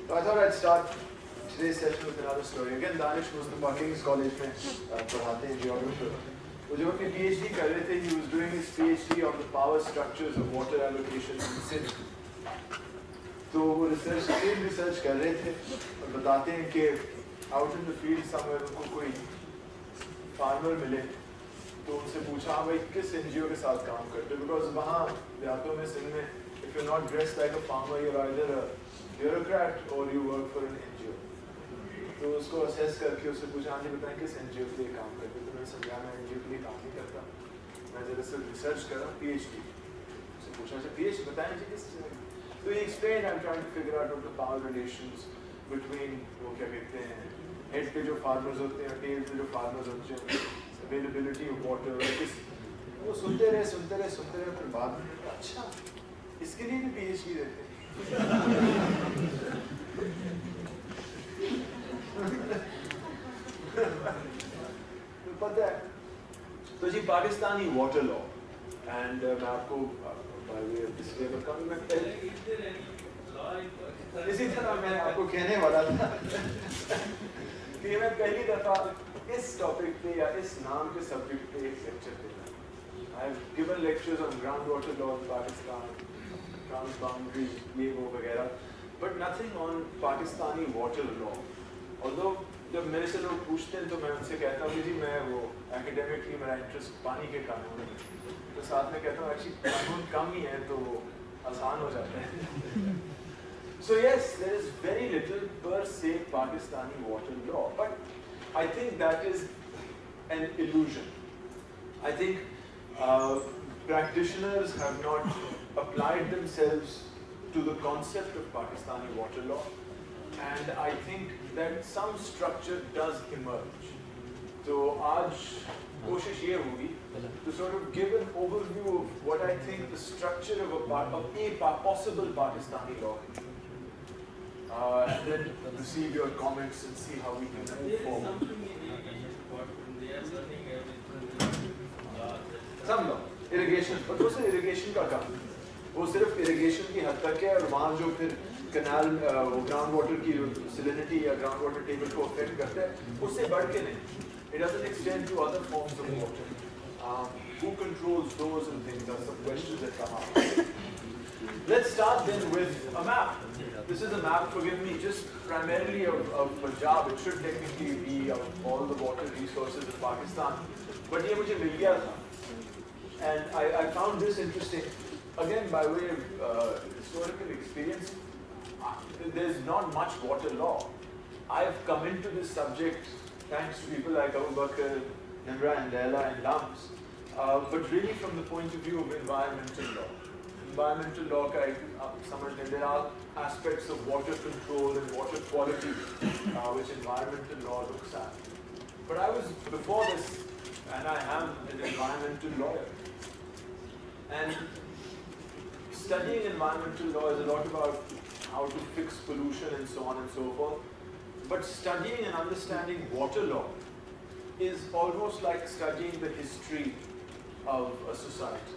So I thought I'd start today's session with another story. Again, Danish Mustafa King's College में पढ़ाते हैं geography. वो जो अपनी PhD कर रहे थे, he was doing his PhD on the power structures of water allocation in Sindh. तो वो research कर रहे थे और बताते हैं कि out in the field somewhere उनको कोई farmer मिले तो उनसे पूछा हाँ भाई किस NGO के साथ काम करते हो? Because वहाँ देहातों में सिंध में if you're not dressed like a farmer, you're either a bureaucrat or you work for an NGO. तो उसको assess करके उससे पूछा हाँ जी बताएं किस NGO के लिए काम करते हो? तो मैंने समझा मैं NGO के लिए काम नहीं करता, मैं दरअसल रिसर्च कर रहा हूँ PhD. उससे पूछा अच्छा PhD बताएं जी किस? So he explained I'm trying to figure out what the power relations between वो क्या कहते हैं head पे जो farmers होते हैं, tail पे जो farmers होते हैं, availability of water, किस वो सुनते रहे फिर बाद में अच्छा इसके लिए भी PhD देते हैं. तो पता है तो जी पाकिस्तानी वाटर लॉ एंड मैं आपको डिस्क्लेमर करूँ मैं इसी तरह मैं आपको कहने वाला था कि मैं पहली दफा इस टॉपिक पे या इस नाम के सब्जेक्ट पे एक लेक्चर देता हूँ. I have given lectures on groundwater law in Pakistan, transboundary, ये वो वगैरह, but nothing on Pakistani water law. Although जब मेरे से लोग पूछते हैं तो मैं उनसे कहता हूँ कि जी मैं वो academically मेरा interest पानी के कानून में, तो साथ में कहता हूँ actually कानून कम ही है तो आसान हो जाता है. So yes, there is very little per se Pakistani water law, but I think that is an illusion. I think practitioners have not applied themselves to the concept of Pakistani water law, and I think that some structure does emerge. So आज कोशिश ये होगी to sort of give an overview of what I think the structure of a possible Pakistani law is. And then receive your comments and see how we can move forward. Some law, irrigation, but वो सिर्फ irrigation का काम है. वो सिर्फ irrigation की हद तक है और वहाँ जो फिर canal ground water की salinity या ground water table को affect करता है उससे बढ़ के नहीं. It doesn't extend to other forms of water. Who controls those and things are some questions that come up. Let's start then with a map. This is a map, forgive me, just primarily of Punjab. It should technically be of all the water resources in Pakistan. But ये मुझे मिल गया था. And I found this interesting. Again, by way of historical experience, there's not much water law. I've come into this subject thanks to people like Abu Bakr, Nimra and Leila and Lams, but really from the point of view of environmental law. Environmental law का एक समझने there are aspects of water control and water quality which environmental law looks at. But I was before this, and I am an environmental lawyer. And studying environmental law is a lot about how to fix pollution and so on and so forth. But studying and understanding water law is almost like studying the history of a society.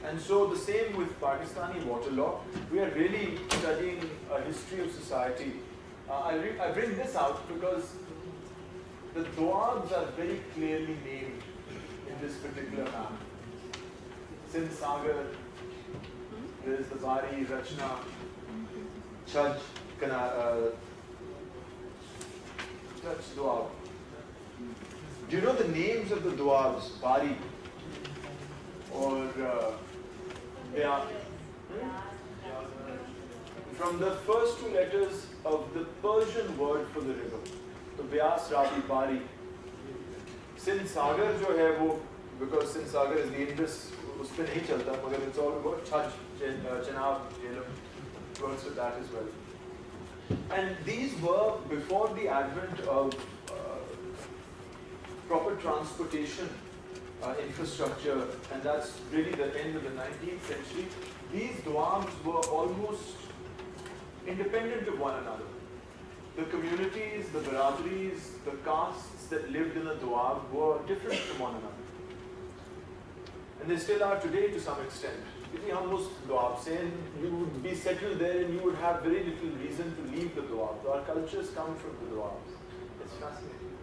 And so the same with Pakistani water law. We are really studying a history of society. I bring this out because the doabs are very clearly named in this particular map. Sindh Sagar, there is the Bari, Rachna, Chaj, Chaj doab. Do you know the names of the doabs? Bari or from the first two letters of the Persian word for the river. So Vyas, Ravi, Bari. Sindh Sagar जो है वो because Sindh Sagar is the Indus उस पे नहीं चलता मगर it's all about Chaj, Chenab, Jhelum works with that as well. And these were before the advent of proper transportation infrastructure, and that's really the end of the 19th century. These doabs were almost independent of one another. The communities, the baradaris, the castes that lived in a doab were different from one another. And they still are today to some extent. If you almost doab say, you would be settled there and you would have very little reason to leave the doab. cultures come from the Doabs. It's fascinating.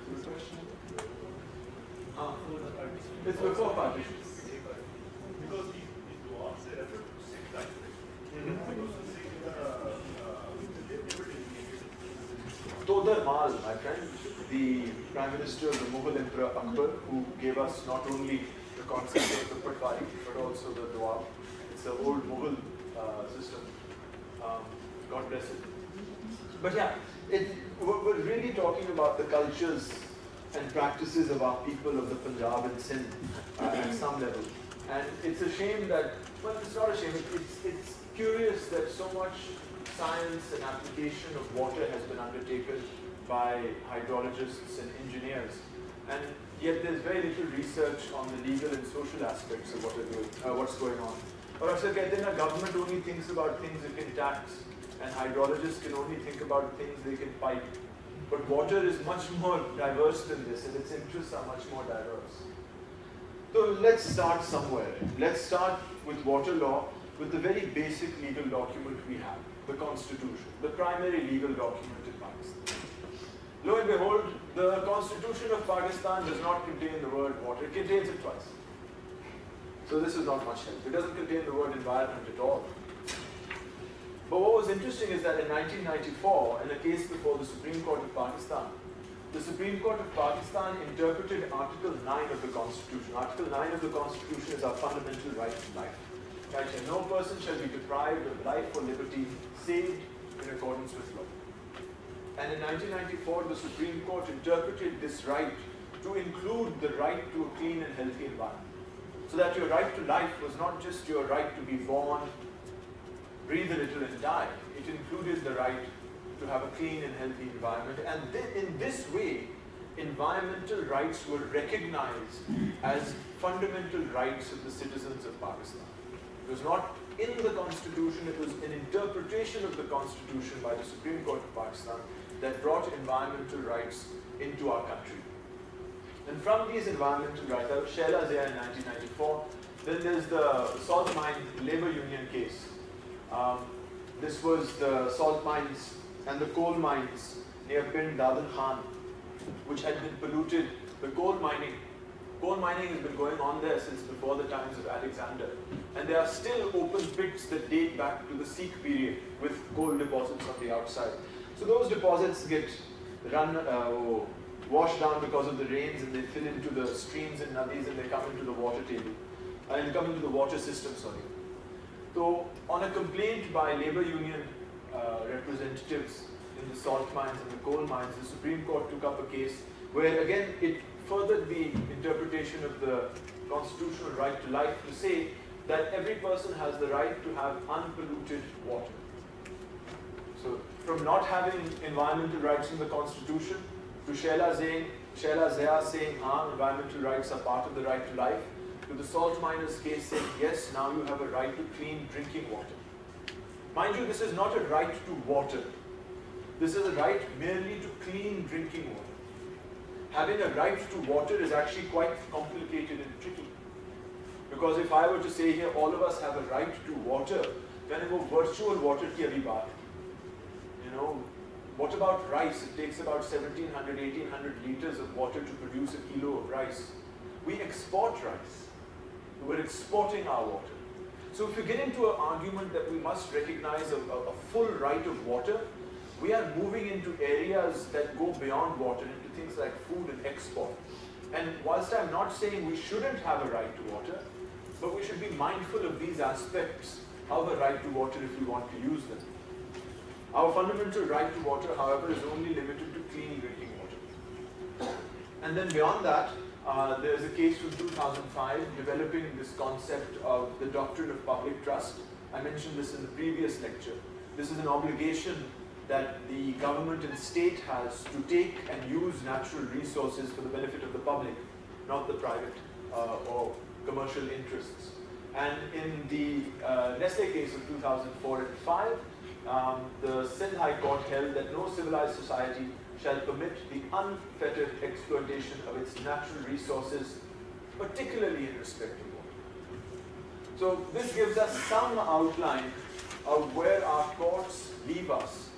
Good question. It's before partition. Because these Doabs, they refer to six types. Todar Mal, my friend, the Prime Minister of the Mughal Emperor Akbar, who gave us not only the concept of the Patwari, but also the Doab. It's an old Mughal system. God bless it. But yeah, we're really talking about the cultures and practices of our people of the Punjab and Sindh at some level. And it's a shame that, well, it's not a shame, it's curious that so much science and application of water has been undertaken by hydrologists and engineers. And yet there's very little research on the legal and social aspects of what's going on. Or after getting a government only thinks about things it can tax, and hydrologists can only think about things they can pipe. But water is much more diverse than this, and its interests are much more diverse. So let's start somewhere. Let's start with water law, with the very basic legal document we have, the Constitution, the primary legal document in Pakistan. Lo and behold, the Constitution of Pakistan does not contain the word water. It contains it twice. So this is not much help. It doesn't contain the word environment at all. But what was interesting is that in 1994, in a case before the Supreme Court of Pakistan, the Supreme Court of Pakistan interpreted Article 9 of the Constitution. Article 9 of the Constitution is our fundamental right to life. Right here, no person shall be deprived of life or liberty save in accordance with law. And in 1994, the Supreme Court interpreted this right to include the right to a clean and healthy environment. So that your right to life was not just your right to be born, breathe a little and die. It included the right to have a clean and healthy environment. And in this way, environmental rights were recognized as fundamental rights of the citizens of Pakistan. It was not in the Constitution, it was an interpretation of the Constitution by the Supreme Court of Pakistan that brought environmental rights into our country. And from these environmental rights, that was Shaila Zia in 1994. Then there's the salt mine labor union case. This was the salt mines and the coal mines near Pind Dadan Khan, which had been polluted. The coal mining has been going on there since before the times of Alexander. And there are still open pits that date back to the Sikh period with coal deposits on the outside. So those deposits get washed down because of the rains, and they fill into the streams and nadis, and they come into the water table, and come into the water system, sorry. So on a complaint by labor union representatives in the salt mines and the coal mines, the Supreme Court took up a case where again it furthered the interpretation of the constitutional right to life to say that every person has the right to have unpolluted water. So from not having environmental rights in the Constitution to Shaila Zia saying, environmental rights are part of the right to life, to the salt miners case saying, yes, now you have a right to clean drinking water. Mind you, this is not a right to water. This is a right merely to clean drinking water. Having a right to water is actually quite complicated and tricky. Because if I were to say here, all of us have a right to water, then it will virtual water ki abhi baat. You know, what about rice? It takes about 1700, 1800 liters of water to produce a kilo of rice. We export rice. We're exporting our water. So if you get into an argument that we must recognize a full right of water, we are moving into areas that go beyond water, into things like food and export. And whilst I'm not saying we shouldn't have a right to water, but we should be mindful of these aspects of a right to water if we want to use them. Our fundamental right to water, however, is only limited to clean drinking water. And then beyond that, there's a case from 2005 developing this concept of the doctrine of public trust. I mentioned this in the previous lecture. This is an obligation that the government and state has to take and use natural resources for the benefit of the public, not the private or commercial interests. And in the Nestle case of 2004 and 5, the Sindh High Court held that no civilized society shall permit the unfettered exploitation of its natural resources, particularly in respect to water. So this gives us some outline of where our our courts leave us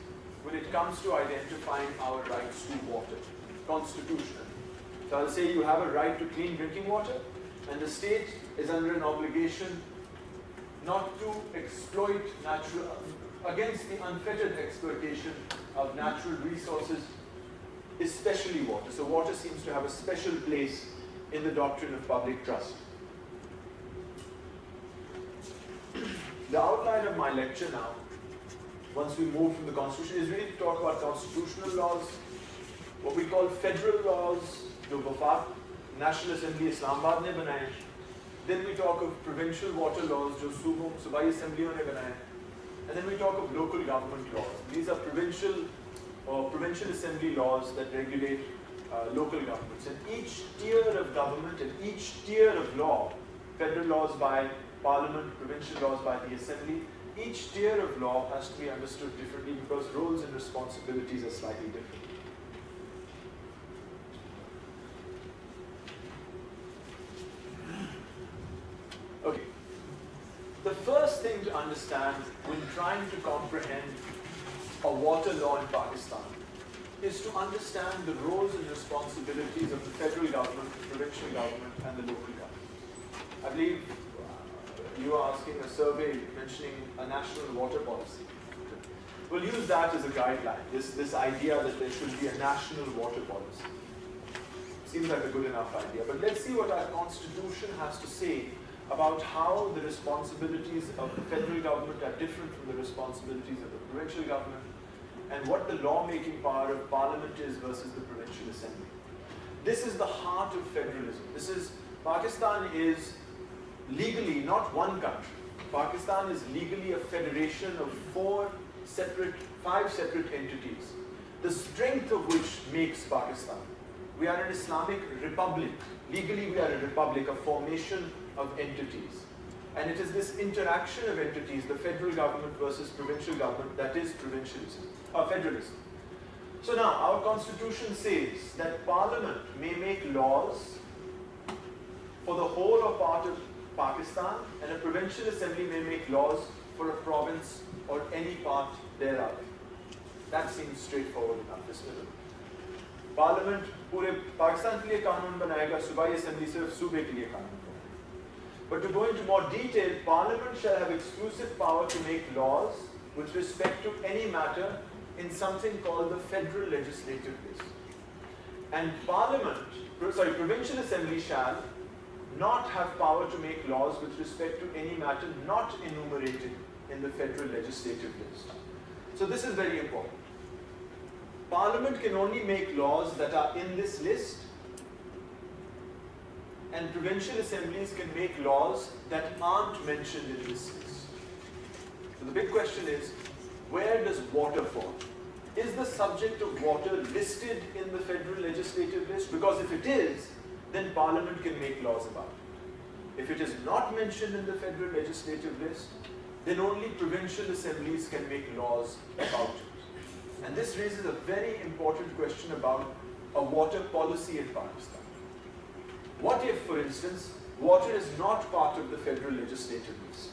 when it comes to identifying our rights to water, constitutionally. So I'll say you have a right to clean drinking water, and the state is under an obligation not to exploit against the unfettered exploitation of natural resources, especially water. So water seems to have a special place in the doctrine of public trust. The outline of my lecture now, once we move from the Constitution, is really to talk about constitutional laws, what we call federal laws, जो वफाक National Assembly Islamabad ने बनाए. Then we talk of provincial water laws, जो सूबाई assemblyयों ने बनाए. And then we talk of local government laws. These are provincial assembly laws that regulate local governments. And each tier of government and each tier of law, federal laws by Parliament, provincial laws by the Assembly, each tier of law has to be understood differently because roles and responsibilities are slightly different. Okay. The first thing to understand when trying to comprehend a water law in Pakistan is to understand the roles and responsibilities of the federal government, the provincial government, and the local government. I believe you are asking a survey mentioning a national water policy. We'll use that as a guideline, this idea that there should be a national water policy. Seems like a good enough idea, but let's see what our constitution has to say about how the responsibilities of the federal government are different from the responsibilities of the provincial government, and what the lawmaking power of Parliament is versus the provincial assembly. This is the heart of federalism. Pakistan is legally not one country. Pakistan is legally a federation of five separate entities, the strength of which makes Pakistan. We are an Islamic republic. Legally, we are a republic, a formation of entities. And it is this interaction of entities, the federal government versus provincial government, that is federalism. So now, our constitution says that Parliament may make laws for the whole or part of Pakistan, and a provincial assembly may make laws for a province or any part thereof. That seems straightforward enough, isn't it? Parliament पूरे पाकिस्तान के लिए कानून बनाएगा, सूबाई assembly सिर्फ सूबे के लिए कानून बनाएगा. But to go into more detail, Parliament shall have exclusive power to make laws with respect to any matter in something called the Federal Legislative List. And provincial assembly shall not have power to make laws with respect to any matter not enumerated in the Federal Legislative List. So this is very important. Parliament can only make laws that are in this list, and provincial assemblies can make laws that aren't mentioned in this list. So the big question is, where does water fall? Is the subject of water listed in the Federal Legislative List? Because if it is, then Parliament can make laws about it. If it is not mentioned in the Federal Legislative List, then only provincial assemblies can make laws about it. And this raises a very important question about a water policy in Pakistan. What if, for instance, water is not part of the Federal Legislative List?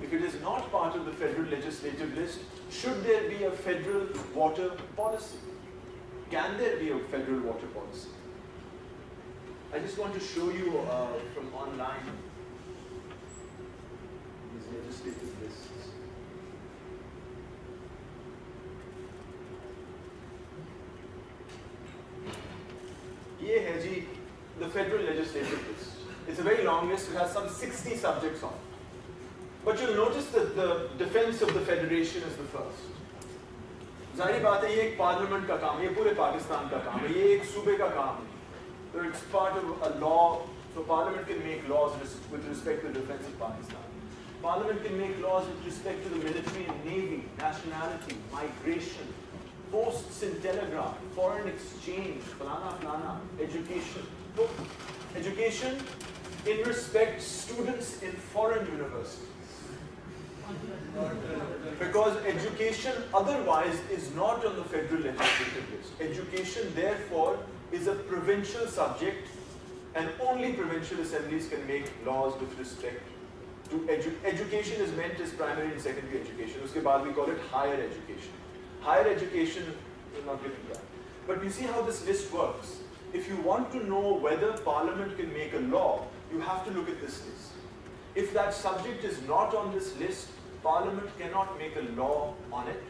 If it is not part of the Federal Legislative List, should there be a federal water policy? Can there be a federal water policy? I just want to show you from online these legislative lists. ये है जी the Federal Legislative List. It's a very long list. It has some 60 subjects on it. But you'll notice that the defense of the federation is the first. जाहिर बात है ये एक parliament का काम है, ये पूरे पाकिस्तान का काम है, ये एक सूबे का काम है. So it's part of a law. So Parliament can make laws with respect to the defense of Pakistan. Parliament can make laws with respect to the military and navy, nationality, migration, posts in telegraph, foreign exchange, falana, education. So, education in respect students in foreign universities. Because education otherwise is not on the Federal Legislative List. Education therefore is a provincial subject and only provincial assemblies can make laws with respect to education is meant as primary and secondary education. Uske baad we call it higher education. Higher education is not given that. But you see how this list works. If you want to know whether Parliament can make a law, you have to look at this list. If that subject is not on this list, Parliament cannot make a law on it,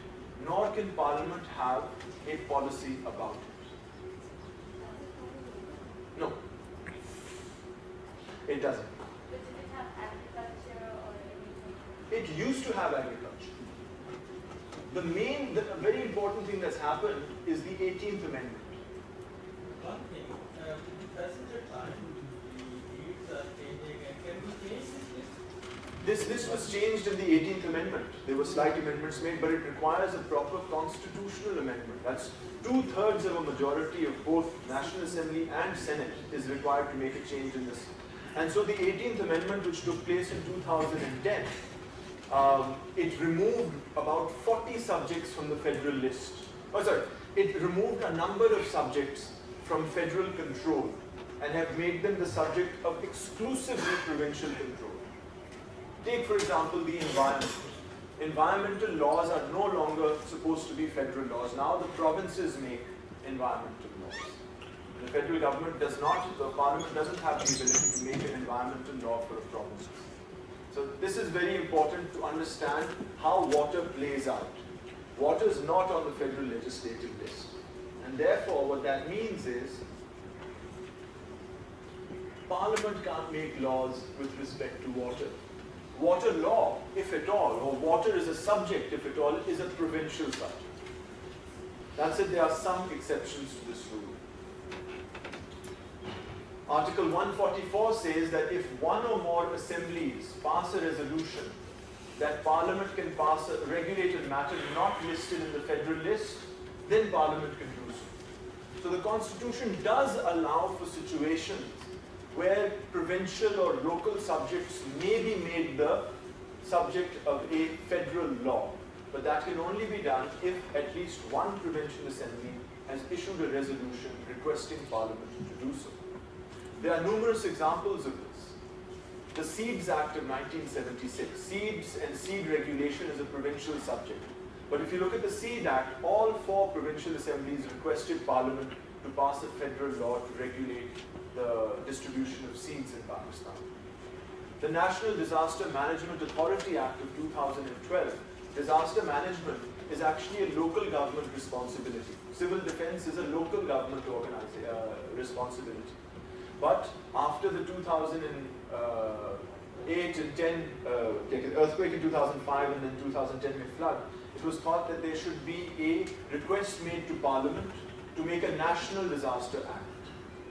nor can Parliament have a policy about it. No, it doesn't. But did it have agriculture or anything? It used to have agriculture. The very important thing that's happened is the 18th Amendment. One thing, passenger time, the deeds are changing, and can we change this list? This list was changed in the 18th Amendment. There were slight amendments made, but it requires a proper constitutional amendment. That's 2/3 of a majority of both National Assembly and Senate is required to make a change in this. And so the 18th Amendment, which took place in 2010, it removed about 40 subjects from the federal list. Oh, sorry, it removed a number of subjects from federal control and have made them the subject of exclusively provincial control. Take, for example, the environment. Environmental laws are no longer supposed to be federal laws. Now the provinces make environmental laws. The federal government does not, the Parliament doesn't have the ability to make an environmental law for a province. So this is very important to understand how water plays out. Water is not on the federal legislative list. And therefore, what that means is, Parliament can't make laws with respect to water. Water law, if at all, or water is a subject, if at all, is a provincial subject. That's it, there are some exceptions to this rule. Article 144 says that if one or more assemblies pass a resolution that Parliament can pass a regulated matter not listed in the federal list, then Parliament can do so. So the Constitution does allow for situations where provincial or local subjects may be made the subject of a federal law. But that can only be done if at least one provincial assembly has issued a resolution requesting Parliament to do so. There are numerous examples of this. The Seeds Act of 1976. Seeds and seed regulation is a provincial subject. But if you look at the Seed Act, all 4 provincial assemblies requested Parliament to pass a federal law to regulate the distribution of seeds in Pakistan. The National Disaster Management Authority Act of 2012. Disaster management is actually a local government responsibility. Civil defense is a local government responsibility. But after the 2008 and 10 earthquake in 2005 and then 2010 flood, it was thought that there should be a request made to Parliament to make a National Disaster Act.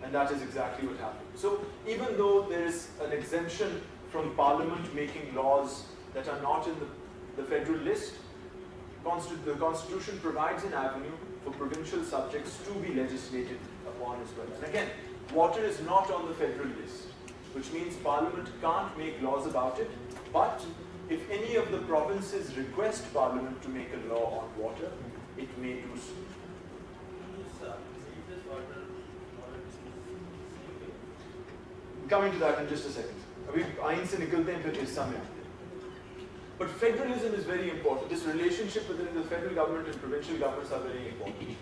And that is exactly what happened. So even though there is an exemption from Parliament making laws that are not in the federal list, the Constitution provides an avenue for provincial subjects to be legislated upon as well. And again, water is not on the federal list, which means Parliament can't make laws about it, but if any of the provinces request Parliament to make a law on water, it may do so. Coming to that in just a second. But federalism is very important. This relationship within the federal government and provincial governments are very important.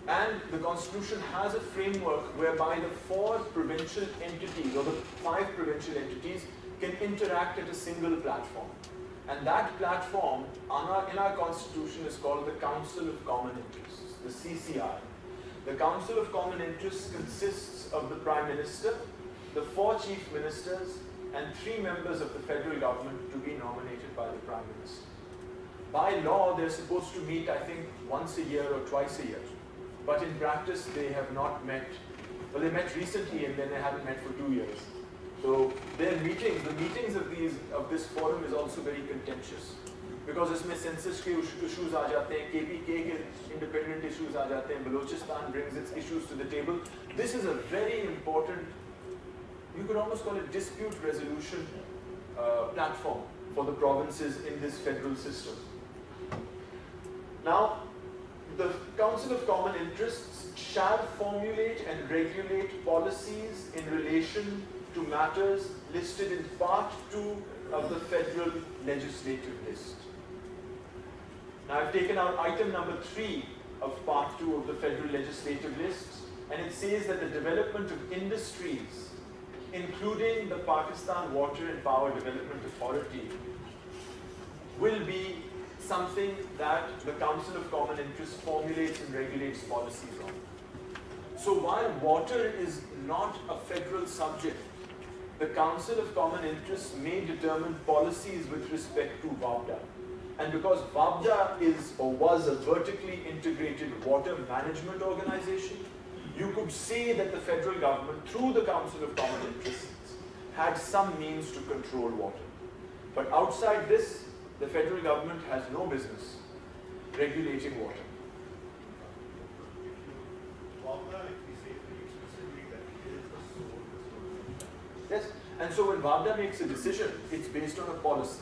And the Constitution has a framework whereby the 4 provincial entities or the 5 provincial entities can interact at a single platform. And that platform in our Constitution is called the Council of Common Interests, the CCI. The Council of Common Interests consists of the Prime Minister, the 4 Chief Ministers, and 3 members of the federal government to be nominated by the Prime Minister. By law, they're supposed to meet, I think, once a year or twice a year. But in practice, they have not met. Well, they met recently and then they haven't met for 2 years. So their meetings, the meetings of this forum is also very contentious. Because इसमें census के issues आ जाते हैं, KPK के independent issues आ जाते हैं, Balochistan brings its issues to the table. This is a very important, you could almost call it dispute resolution platform for the provinces in this federal system. Now, the Council of Common Interests shall formulate and regulate policies in relation to matters listed in Part 2 of the Federal Legislative List. Now I've taken out item number 3 of Part 2 of the Federal Legislative List, and it says that the development of industries, including the Pakistan Water and Power Development Authority, will be something that the Council of Common Interest formulates and regulates policies on. So while water is not a federal subject, the Council of Common Interest may determine policies with respect to WAPDA. And because WAPDA is or was a vertically integrated water management organization, you could say that the federal government, through the Council of Common Interests, had some means to control water. But outside this, the federal government has no business regulating water. Yes, and so when WAPDA makes a decision, it's based on a policy.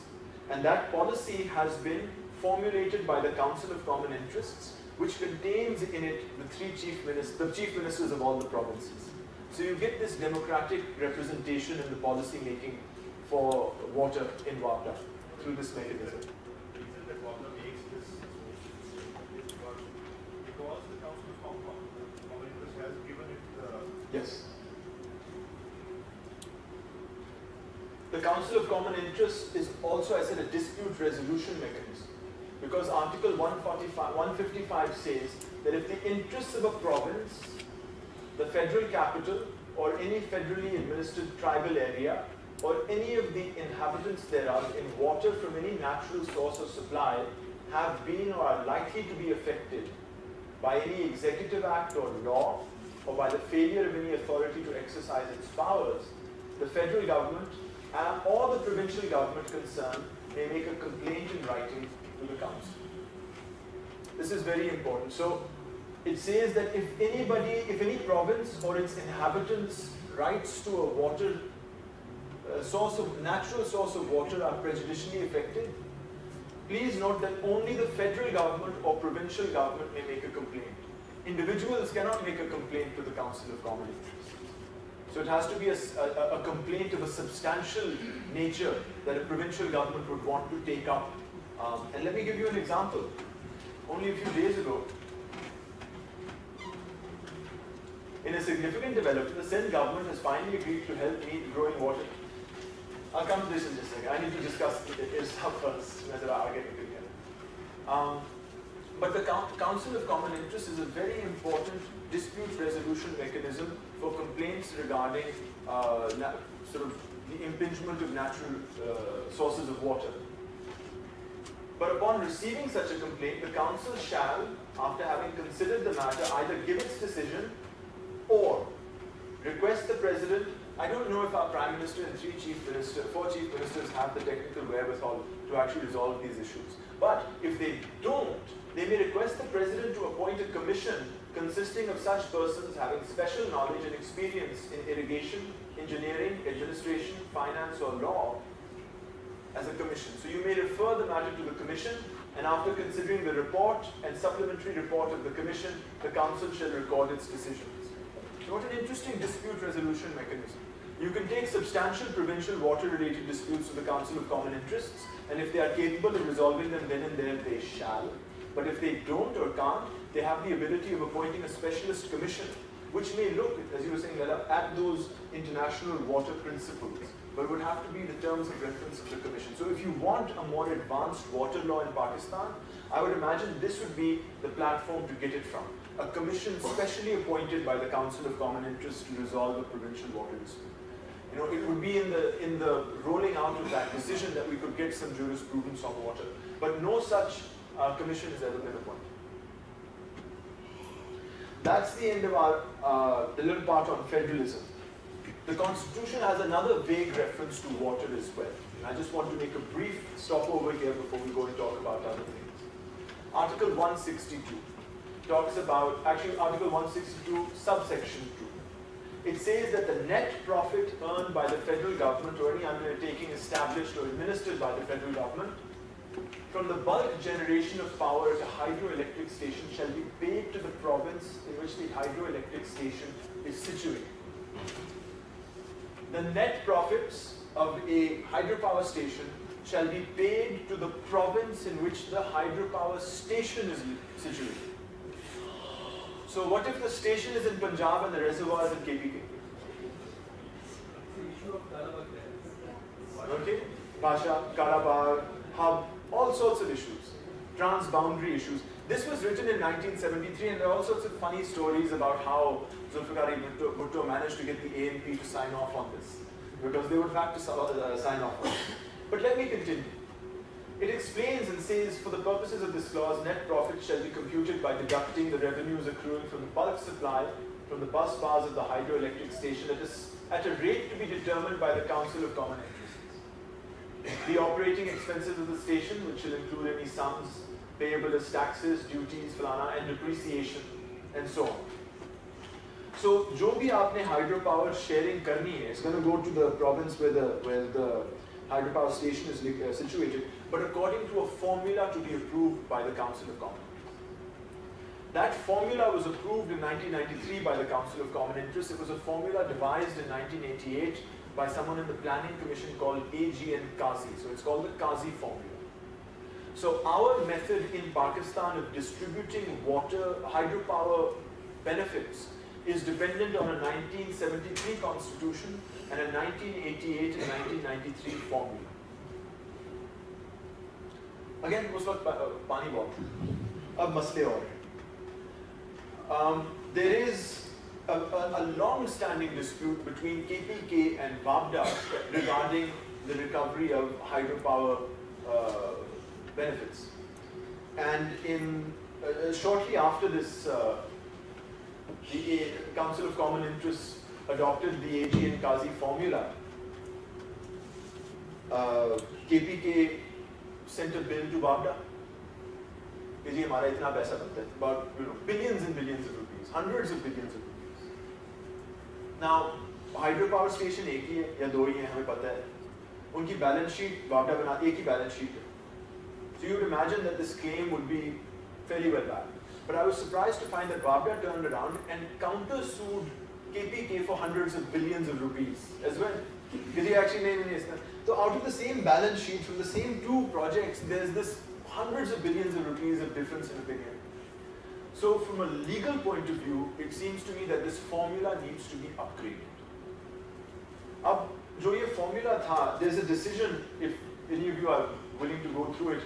And that policy has been formulated by the Council of Common Interests, which contains in it the chief ministers of all the provinces. So you get this democratic representation in the policy making for water in WAPDA through this mechanism. The reason that WAPDA makes this is because the Council of Common Interest has given it the... Yes. The Council of Common Interest is also, I said, a dispute resolution mechanism. Because Article 155 says that if the interests of a province, the federal capital, or any federally administered tribal area, or any of the inhabitants thereof in water from any natural source of supply have been or are likely to be affected by any executive act or law, or by the failure of any authority to exercise its powers, the federal government or the provincial government concerned may make a complaint in writing to the council. This is very important. So it says that if any province or its inhabitants' rights to a water natural source of water are prejudicially affected, please note that only the federal government or provincial government may make a complaint. Individuals cannot make a complaint to the Council of Common Interest. So it has to be a complaint of a substantial nature that a provincial government would want to take up. And let me give you an example. Only a few days ago, in a significant development, the Sindh government has finally agreed to help meet growing water. I'll come to this in just a second. I need to discuss it first. But the Council of Common Interest is a very important dispute resolution mechanism for complaints regarding sort of the impingement of natural sources of water. But upon receiving such a complaint, the Council shall, after having considered the matter, either give its decision or request the President. I don't know if our Prime Minister and 4 Chief Ministers have the technical wherewithal to actually resolve these issues. But if they don't, they may request the President to appoint a commission consisting of such persons having special knowledge and experience in irrigation, engineering, administration, finance, or law as a commission. So you may refer the matter to the commission, and after considering the report and supplementary report of the commission, the Council shall record its decisions. So what an interesting dispute resolution mechanism. You can take substantial provincial water-related disputes to the Council of Common Interests, and if they are capable of resolving them then and there, they shall. But if they don't or can't, they have the ability of appointing a specialist commission, which may look, as you were saying, Lala, at those international water principles, but would have to be the terms of reference of the commission. So if you want a more advanced water law in Pakistan, I would imagine this would be the platform to get it from. A commission specially appointed by the Council of Common Interest to resolve a provincial water dispute. You know, it would be in the rolling out of that decision that we could get some jurisprudence on water. But no such commission has ever been appointed. That's the end of our the little part on federalism. The Constitution has another vague reference to water as well. And I just want to make a brief stopover here before we go and talk about other things. Article 162 talks about, actually Article 162 subsection 2. It says that the net profit earned by the federal government or any undertaking established or administered by the federal government from the bulk generation of power at a hydroelectric station shall be paid to the province in which the hydroelectric station is situated. The net profits of a hydropower station shall be paid to the province in which the hydropower station is situated. So what if the station is in Punjab and the reservoir is in KPK? The issue of Karabakh there. Okay? Basha, Karabagh, Hub, all sorts of issues. Transboundary issues. This was written in 1973 and there are all sorts of funny stories about how Zulfikar Bhutto managed to get the ANP to sign off on this. Because they would have to sign off on it. But let me continue. It explains and says, for the purposes of this clause, net profit shall be computed by deducting the revenues accruing from the bulk supply from the bus bars of the hydroelectric station at a rate to be determined by the Council of Common Interests. The operating expenses of the station, which will include any sums payable as taxes, duties, falana, and depreciation, and so on. So, जो भी आपने hydropower sharing करनी है, it's going to go to the province where the hydropower station is situated, but according to a formula to be approved by the Council of Common Interests. That formula was approved in 1993 by the Council of Common Interests. It was a formula devised in 1988 by someone in the Planning Commission called A.G.N. Qazi. So it's called the Qazi formula. So our method in Pakistan of distributing water, hydropower benefits is dependent on a 1973 constitution and a 1988 and 1993 formula. Again, उस वक्त पानी बहुत अब मसले और हैं. There is a long-standing dispute between KPK and WAPDA regarding the recovery of hydropower benefits. And in shortly after this, the Council of Common Interests adopted the A.G.N. Qazi formula. KPK sent a bill to WAPDA. जी हमारा इतना पैसा बनता है, about billions and billions of rupees, hundreds of billions of rupees. Now, hydropower station एक ही है या दो ही हैं हमें पता है. उनकी balance sheet WAPDA बनाती है, एक ही balance sheet है. So you would imagine that this claim would be fairly well backed. But I was surprised to find that WAPDA turned around and countersued KPK for hundreds of billions of rupees as well. Because he actually named So out of the same balance sheet from the same two projects, there's this hundreds of billions of rupees of difference in opinion. So from a legal point of view, it seems to me that this formula needs to be upgraded. Ab jo ye formula tha, there's a decision, if any of you are willing to go through it,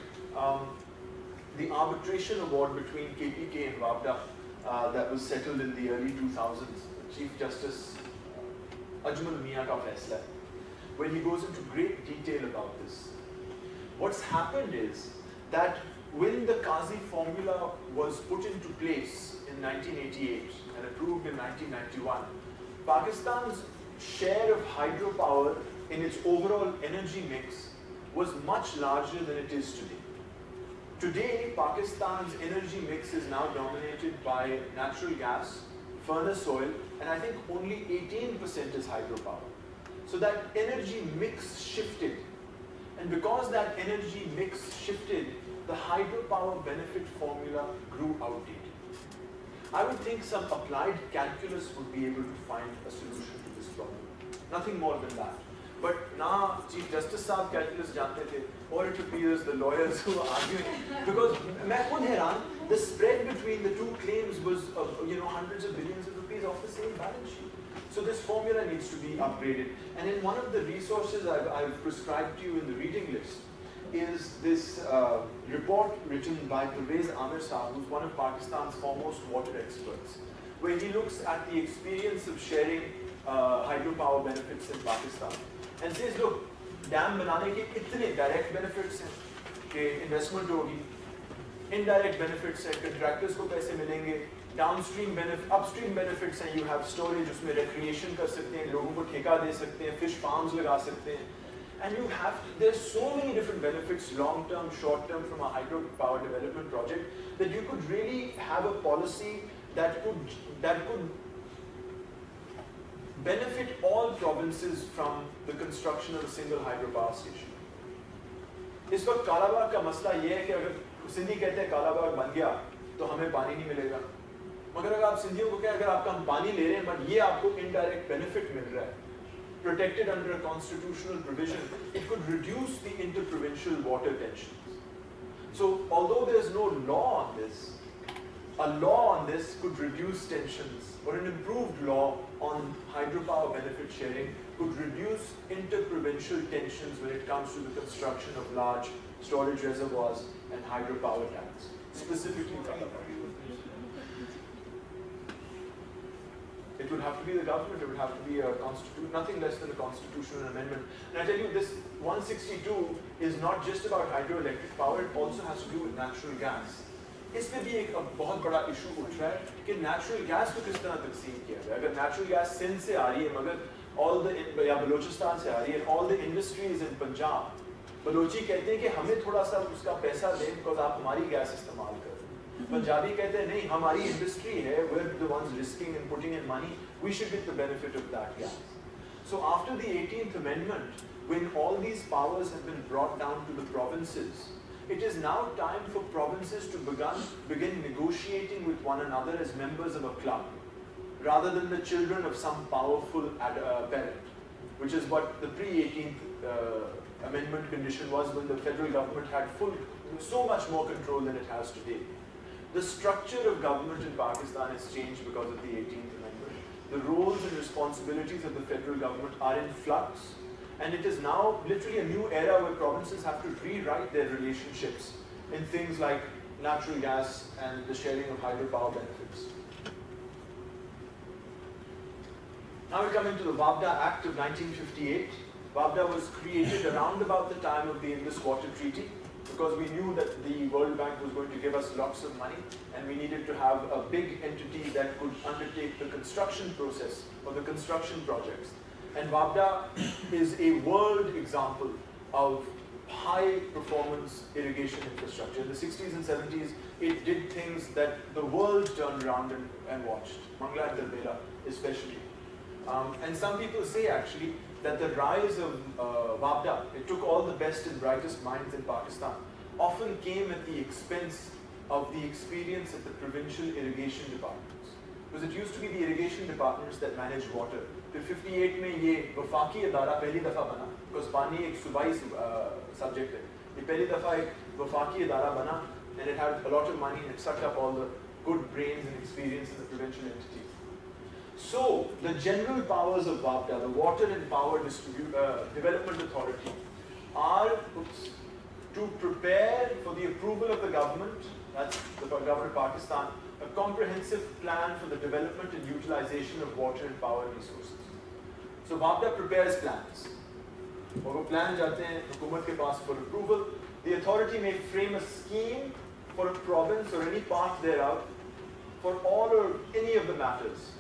the arbitration award between KPK and WAPDA that was settled in the early 2000s, Chief Justice Ajmal Mia ka faisla, where he goes into great detail about this. What's happened is that when the Qazi formula was put into place in 1988 and approved in 1991, Pakistan's share of hydropower in its overall energy mix was much larger than it is today. Today, Pakistan's energy mix is now dominated by natural gas, furnace oil, and I think only 18% is hydropower. So that energy mix shifted. And because that energy mix shifted, the hydropower benefit formula grew outdated. I would think some applied calculus would be able to find a solution to this problem. Nothing more than that. But now Chief Justice Saab calculus jante the, or it appears the lawyers who are arguing. Because the spread between the two claims was hundreds of billions of rupees off the same balance sheet. So this formula needs to be upgraded. And in one of the resources I've prescribed to you in the reading list is this report written by Pervez Amir Saab, who's one of Pakistan's foremost water experts, where he looks at the experience of sharing hydropower benefits in Pakistan and says, look, dam banane ke itne direct benefits hain कि investment होगी, indirect benefits हैं, contractors को पैसे मिलेंगे, downstream benefits, upstream benefits हैं, you have storage, उसमें recreation कर सकते हैं, लोगों को ठेका दे सकते हैं, fish farms लगा सकते हैं, and you have, there's so many different benefits, long term, short term, from a hydropower development project, that you could really have a policy that could benefit all provinces from the construction of a single hydropower station. इस वक्त कालाबाग का मसला ये है कि अगर सिंधी कहते हैं कालाबाग बन गया तो हमें पानी नहीं मिलेगा, मगर अगर आप सिंधियों को क्या, अगर आपका हम पानी ले रहे हैं बट ये आपको इनडायरेक्ट बेनिफिट मिल रहा है, protected under a constitutional provision, it could reduce the inter-provincial water tensions. So although there is no law on this, a law on this could reduce tensions, or an improved law on hydropower benefit sharing could reduce inter-provincial tensions when it comes to the construction of large storage reservoirs and hydropower tanks, specifically Kalamar. It would have to be the government, it would have to be a nothing less than a constitutional amendment. And I tell you, this 162 is not just about hydroelectric power, it also has to do with natural gas. इसमें भी एक बहुत बड़ा issue उठ रहा है कि natural gas को किस तरह तकसीम किया जाए। अगर नेचुरल गैस सिंध से आ रही है मगर ऑल द या बलोचिस्तान से आ रही है, ऑल द इंडस्ट्रीज इन पंजाब, बलोची कहते हैं कि हमें थोड़ा सा उसका पैसा दें बिकॉज आप हमारी गैस इस्तेमाल करें। पंजाबी कहते हैं नहीं, हमारी इंडस्ट्री है, we're the ones risking and putting in money, we should get the benefit of that gas. So after the 18th Amendment, when all these powers have been brought down to the provinces, it is now time for provinces to begin negotiating with one another as members of a club, rather than the children of some powerful parent, which is what the pre-18th Amendment condition was when the federal government had so much more control than it has today. The structure of government in Pakistan has changed because of the 18th Amendment. The roles and responsibilities of the federal government are in flux, and it is now literally a new era where provinces have to rewrite their relationships in things like natural gas and the sharing of hydropower benefits. Now we come into the WAPDA Act of 1958. WAPDA was created around about the time of the Indus Water Treaty, because we knew that the World Bank was going to give us lots of money and we needed to have a big entity that could undertake the construction process or the construction projects. And WAPDA is a world example of high performance irrigation infrastructure. In the 60s and 70s, it did things that the world turned around and watched, Mangla and Dalbela especially. And some people say actually that the rise of WAPDA, it took all the best and brightest minds in Pakistan, often came at the expense of the experience of the provincial irrigation departments. Because it used to be the irrigation departments that managed water. फिर 58 में ये वफाकी अदारा पहली दफ़ा बना, because पानी एक सूबाई subject है. ये पहली दफ़ा एक वफाकी अदारा बना, and it had a lot of money and it sucked up all the good brains and experience in the provincial entities. So, the general powers of WAPDA, the Water and Power Development Authority, are to prepare for the approval of the government, that's the government of Pakistan, a comprehensive plan for the development and utilization of water and power resources. So, WAPDA prepares plans. और वो plan जाते हैं हुकूमत के पास for approval. The authority may frame a scheme for a province or any part thereof for all or any of the matters.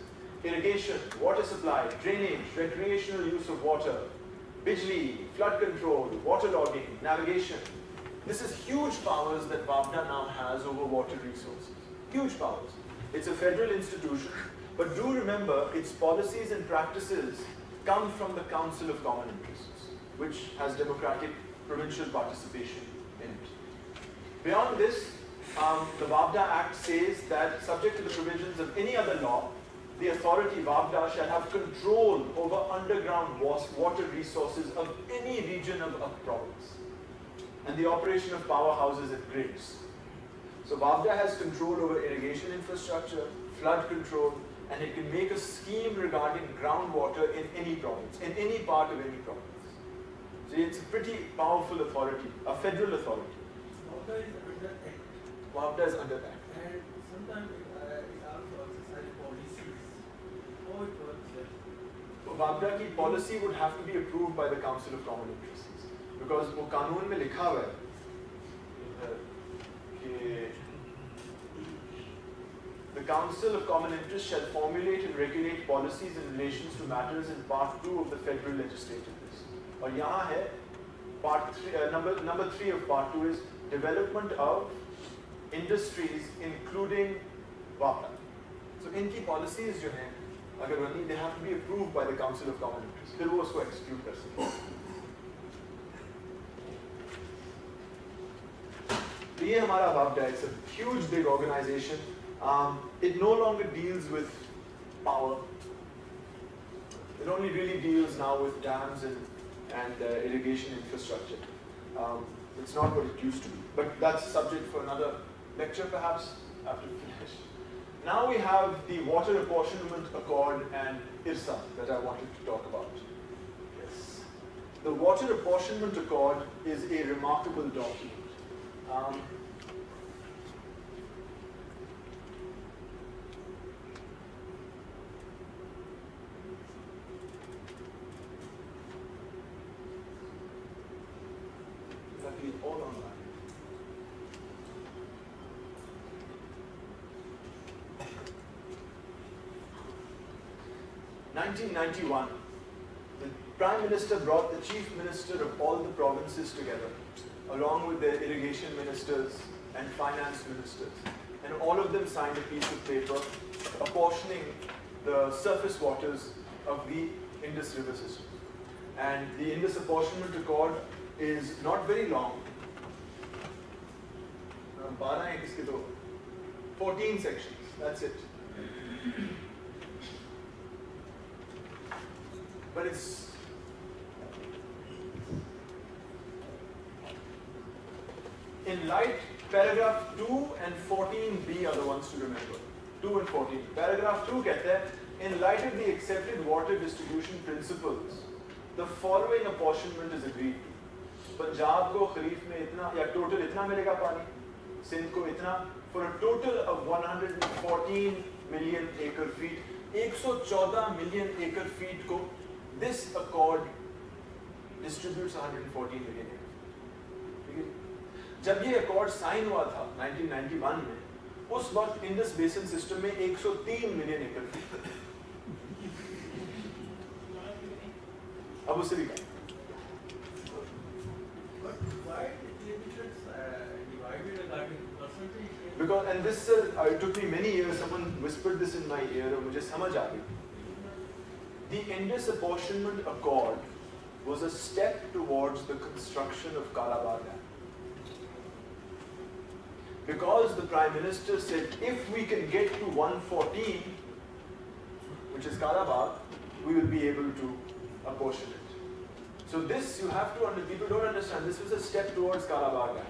Irrigation, water supply, drainage, recreational use of water, bijli, flood control, waterlogging, navigation. This is huge powers that WAPDA now has over water resources. Huge powers. It's a federal institution, but do remember its policies and practices come from the Council of Common Interests, which has democratic provincial participation in it. Beyond this, the WAPDA Act says that subject to the provisions of any other law, the authority, WAPDA, shall have control over underground water resources of any region of a province and the operation of powerhouses and grids. So WAPDA has control over irrigation infrastructure, flood control, and it can make a scheme regarding groundwater in any province, in any part of any province. So it's a pretty powerful authority, a federal authority. WAPDA is under Act. WAPDA is under Act. And sometimes it also exercises policies. How it works there? So WAPDA की policy would have to be approved by the Council of Common Interests, because वो कानून में लिखा हुआ है कि the Council of Common Interest shall formulate and regulate policies in relation to matters in Part 2 of the Federal Legislative List. और यहाँ है number 3 of Part 2 is development of industries including WAPDA. So इनकी policies जो हैं अगर बनी, they have to be approved by the Council of Common Interest. फिर वो उसको execute कर सकते हैं. ये हमारा WAPDA, it's a huge big organization. It no longer deals with power. It only really deals now with dams and irrigation infrastructure. It's not what it used to be. But that's a subject for another lecture perhaps after we finish. Now we have the Water Apportionment Accord and IRSA that I wanted to talk about. Yes. The Water Apportionment Accord is a remarkable document. Luckily, all online. 1991, the Prime Minister brought the Chief Minister of all the provinces together, along with their irrigation ministers and finance ministers. And all of them signed a piece of paper apportioning the surface waters of the Indus River system. And the Indus Apportionment Accord is not very long. 14 sections, that's it. But it's in light, paragraph 2 and 14b are the ones to remember. 2 and 14. Paragraph 2 कहता है, in light of the accepted water distribution principles, the following apportionment is agreed to. Punjab को खरीफ में इतना या total इतना मिलेगा पानी, सिंध को इतना, for a total of 114 million acre feet, 114 million acre feet को this accord distributes 114 million acre. जब ये accord sign हुआ था 1991 में, उस वक्त इंडस बेसिन सिस्टम में 103 मिलियन एकड़ थी. अब उससे भी कम. Because, and this it took me many years, someone whispered this in my ear और मुझे समझ आ गई. The Indus Apportionment Accord was a step towards the construction of Calabar Dam. Because the Prime Minister said, if we can get to 114, which is Calabar, we will be able to apportion it. So this, you have to understand, people don't understand, this was a step towards Calabar Dam.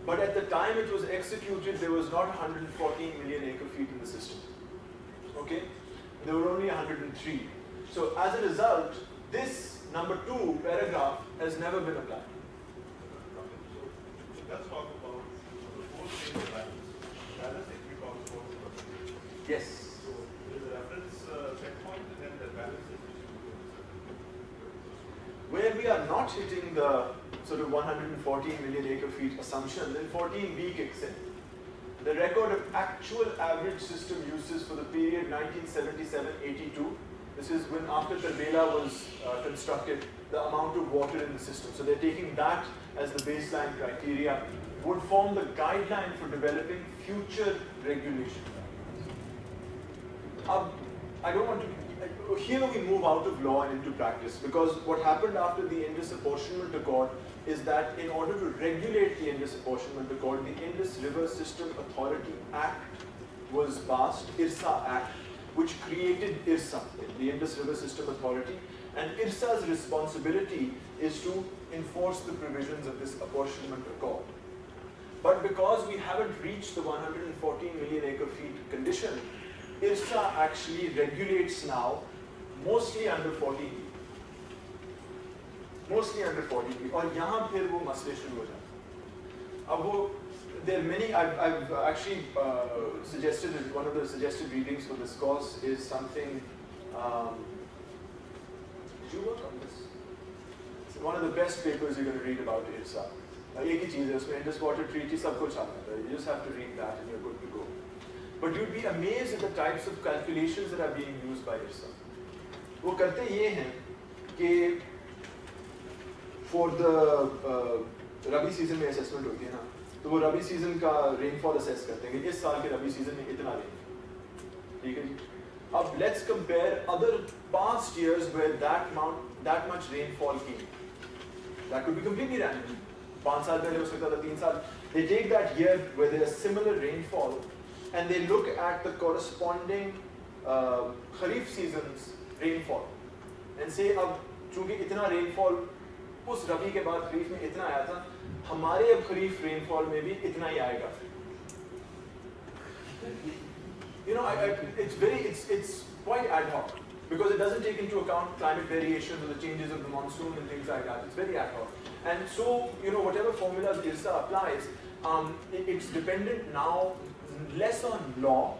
But at the time it was executed, there was not 114 million acre feet in the system. Okay? There were only 103. So as a result, this number 2 paragraph has never been applied. So let's talk about the fourth thing, balance. Balancing we talk about. Yes. So there is a reference set point and then the balance is Where we are not hitting the sort of 114 million acre feet assumption, then 14b kicks in. The record of actual average system uses for the period 1977-82, this is when after Tarbela was constructed, the amount of water in the system. So they're taking that as the baseline criteria, would form the guideline for developing future regulation. I don't want to, here we move out of law and into practice, because what happened after the Indus Apportionment Accord is that in order to regulate the Indus Apportionment Accord, the Indus River System Authority Act was passed, IRSA Act, which created IRSA, the Indus River System Authority, and IRSA's responsibility is to enforce the provisions of this apportionment accord. But because we haven't reached the 114 million acre feet condition, IRSA actually regulates now mostly under 14. Mostly under 40, और यहाँ फिर वो मसले शुरू हो जाते हैं. अब वो, there are many. I've actually suggested one of the suggested readings for this course is something. Did you work on this? It's one of the best papers you're going to read about IRSA. एक ही चीज़ है उसमें Indus Water Treaty सब कुछ आता है. You just have to read that and you're good to go. But you'd be amazed at the types of calculations that are being used by IRSA. वो करते ये हैं कि for the रबी सीजन में assessment होती है ना, तो वो रबी सीजन का रेनफॉल असेस करते हैं कि इस साल के रबी सीजन में इतना रेनफॉल. ठीक है जी. अब let's compare other past years where that much rainfall came. That could be completely random. 5 साल पहले हो सकता था 3 साल. They take that year where there is similar rainfall and they look at the corresponding Kharif season's rainfall and say अब चूंकि इतना rainfall उस रबी के बाद खरीफ में इतना आया था, हमारे अब खरीफ rainfall में भी इतना ही आएगा. You know, it's quite ad hoc because it doesn't take into account climate variations or the changes of the monsoon and things like that. It's very ad hoc. And so, you know, whatever formulas IRSA applies, it's dependent now less on law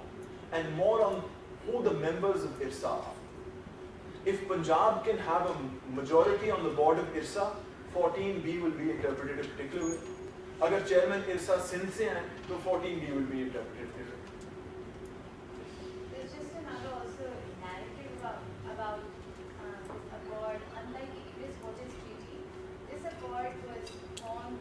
and more on who the members of IRSA are. If Punjab can have a majority on the board of IRSA, 14B will be interpreted a particular way. Agar chairman IRSA Sindh se hain, to 14B will be interpreted differently. There's just another also narrative about this accord. Unlike the English Waters Treaty, this accord was formed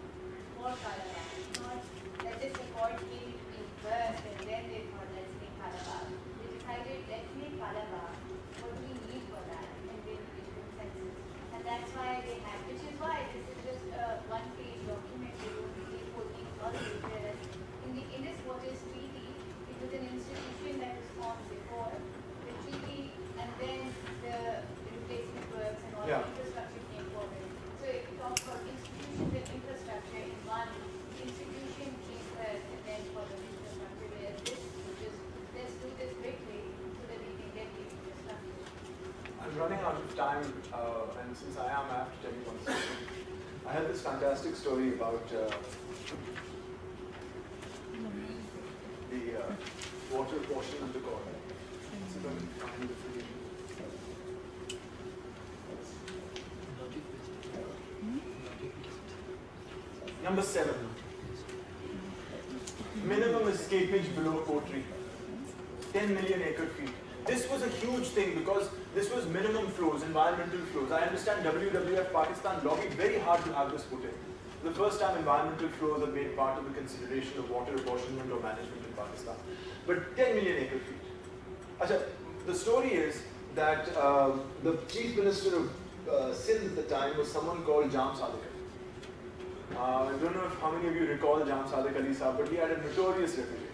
for Calabar. Not that this accord came to be first and then they thought let's make Calabar. They decided let's make Calabar. What do we need for that? And they reached consensus. And that's why they have, which is why this is just a one-page document. They don't really 14 columns. Whereas in the Indus Waters Treaty, it was an institution that was formed before the treaty, and then the replacement works and all the infrastructure came forward. So it talks about institutions and infrastructure in one. Institution came first, and then for the infrastructure. Whereas this is just let's do this quickly so that we can get the infrastructure. I'm running out of time, and since I have to tell you one story. I had this fantastic story about the water apportionment accord. So let me find it for you. Number 7. Minimum escapage below Kotri. 10 million acre feet. This was a huge thing because this was minimum flows, environmental flows. I understand WWF Pakistan lobbied very hard to have this put in. The first time environmental flows are made part of the consideration of water apportionment or management in Pakistan. But 10 million acre feet. Achha, the story is that the chief minister of Sindh at the time was someone called Jam Sadiq Ali. I don't know how many of you recall Jam Sadiq Ali Saab, but he had a notorious reputation.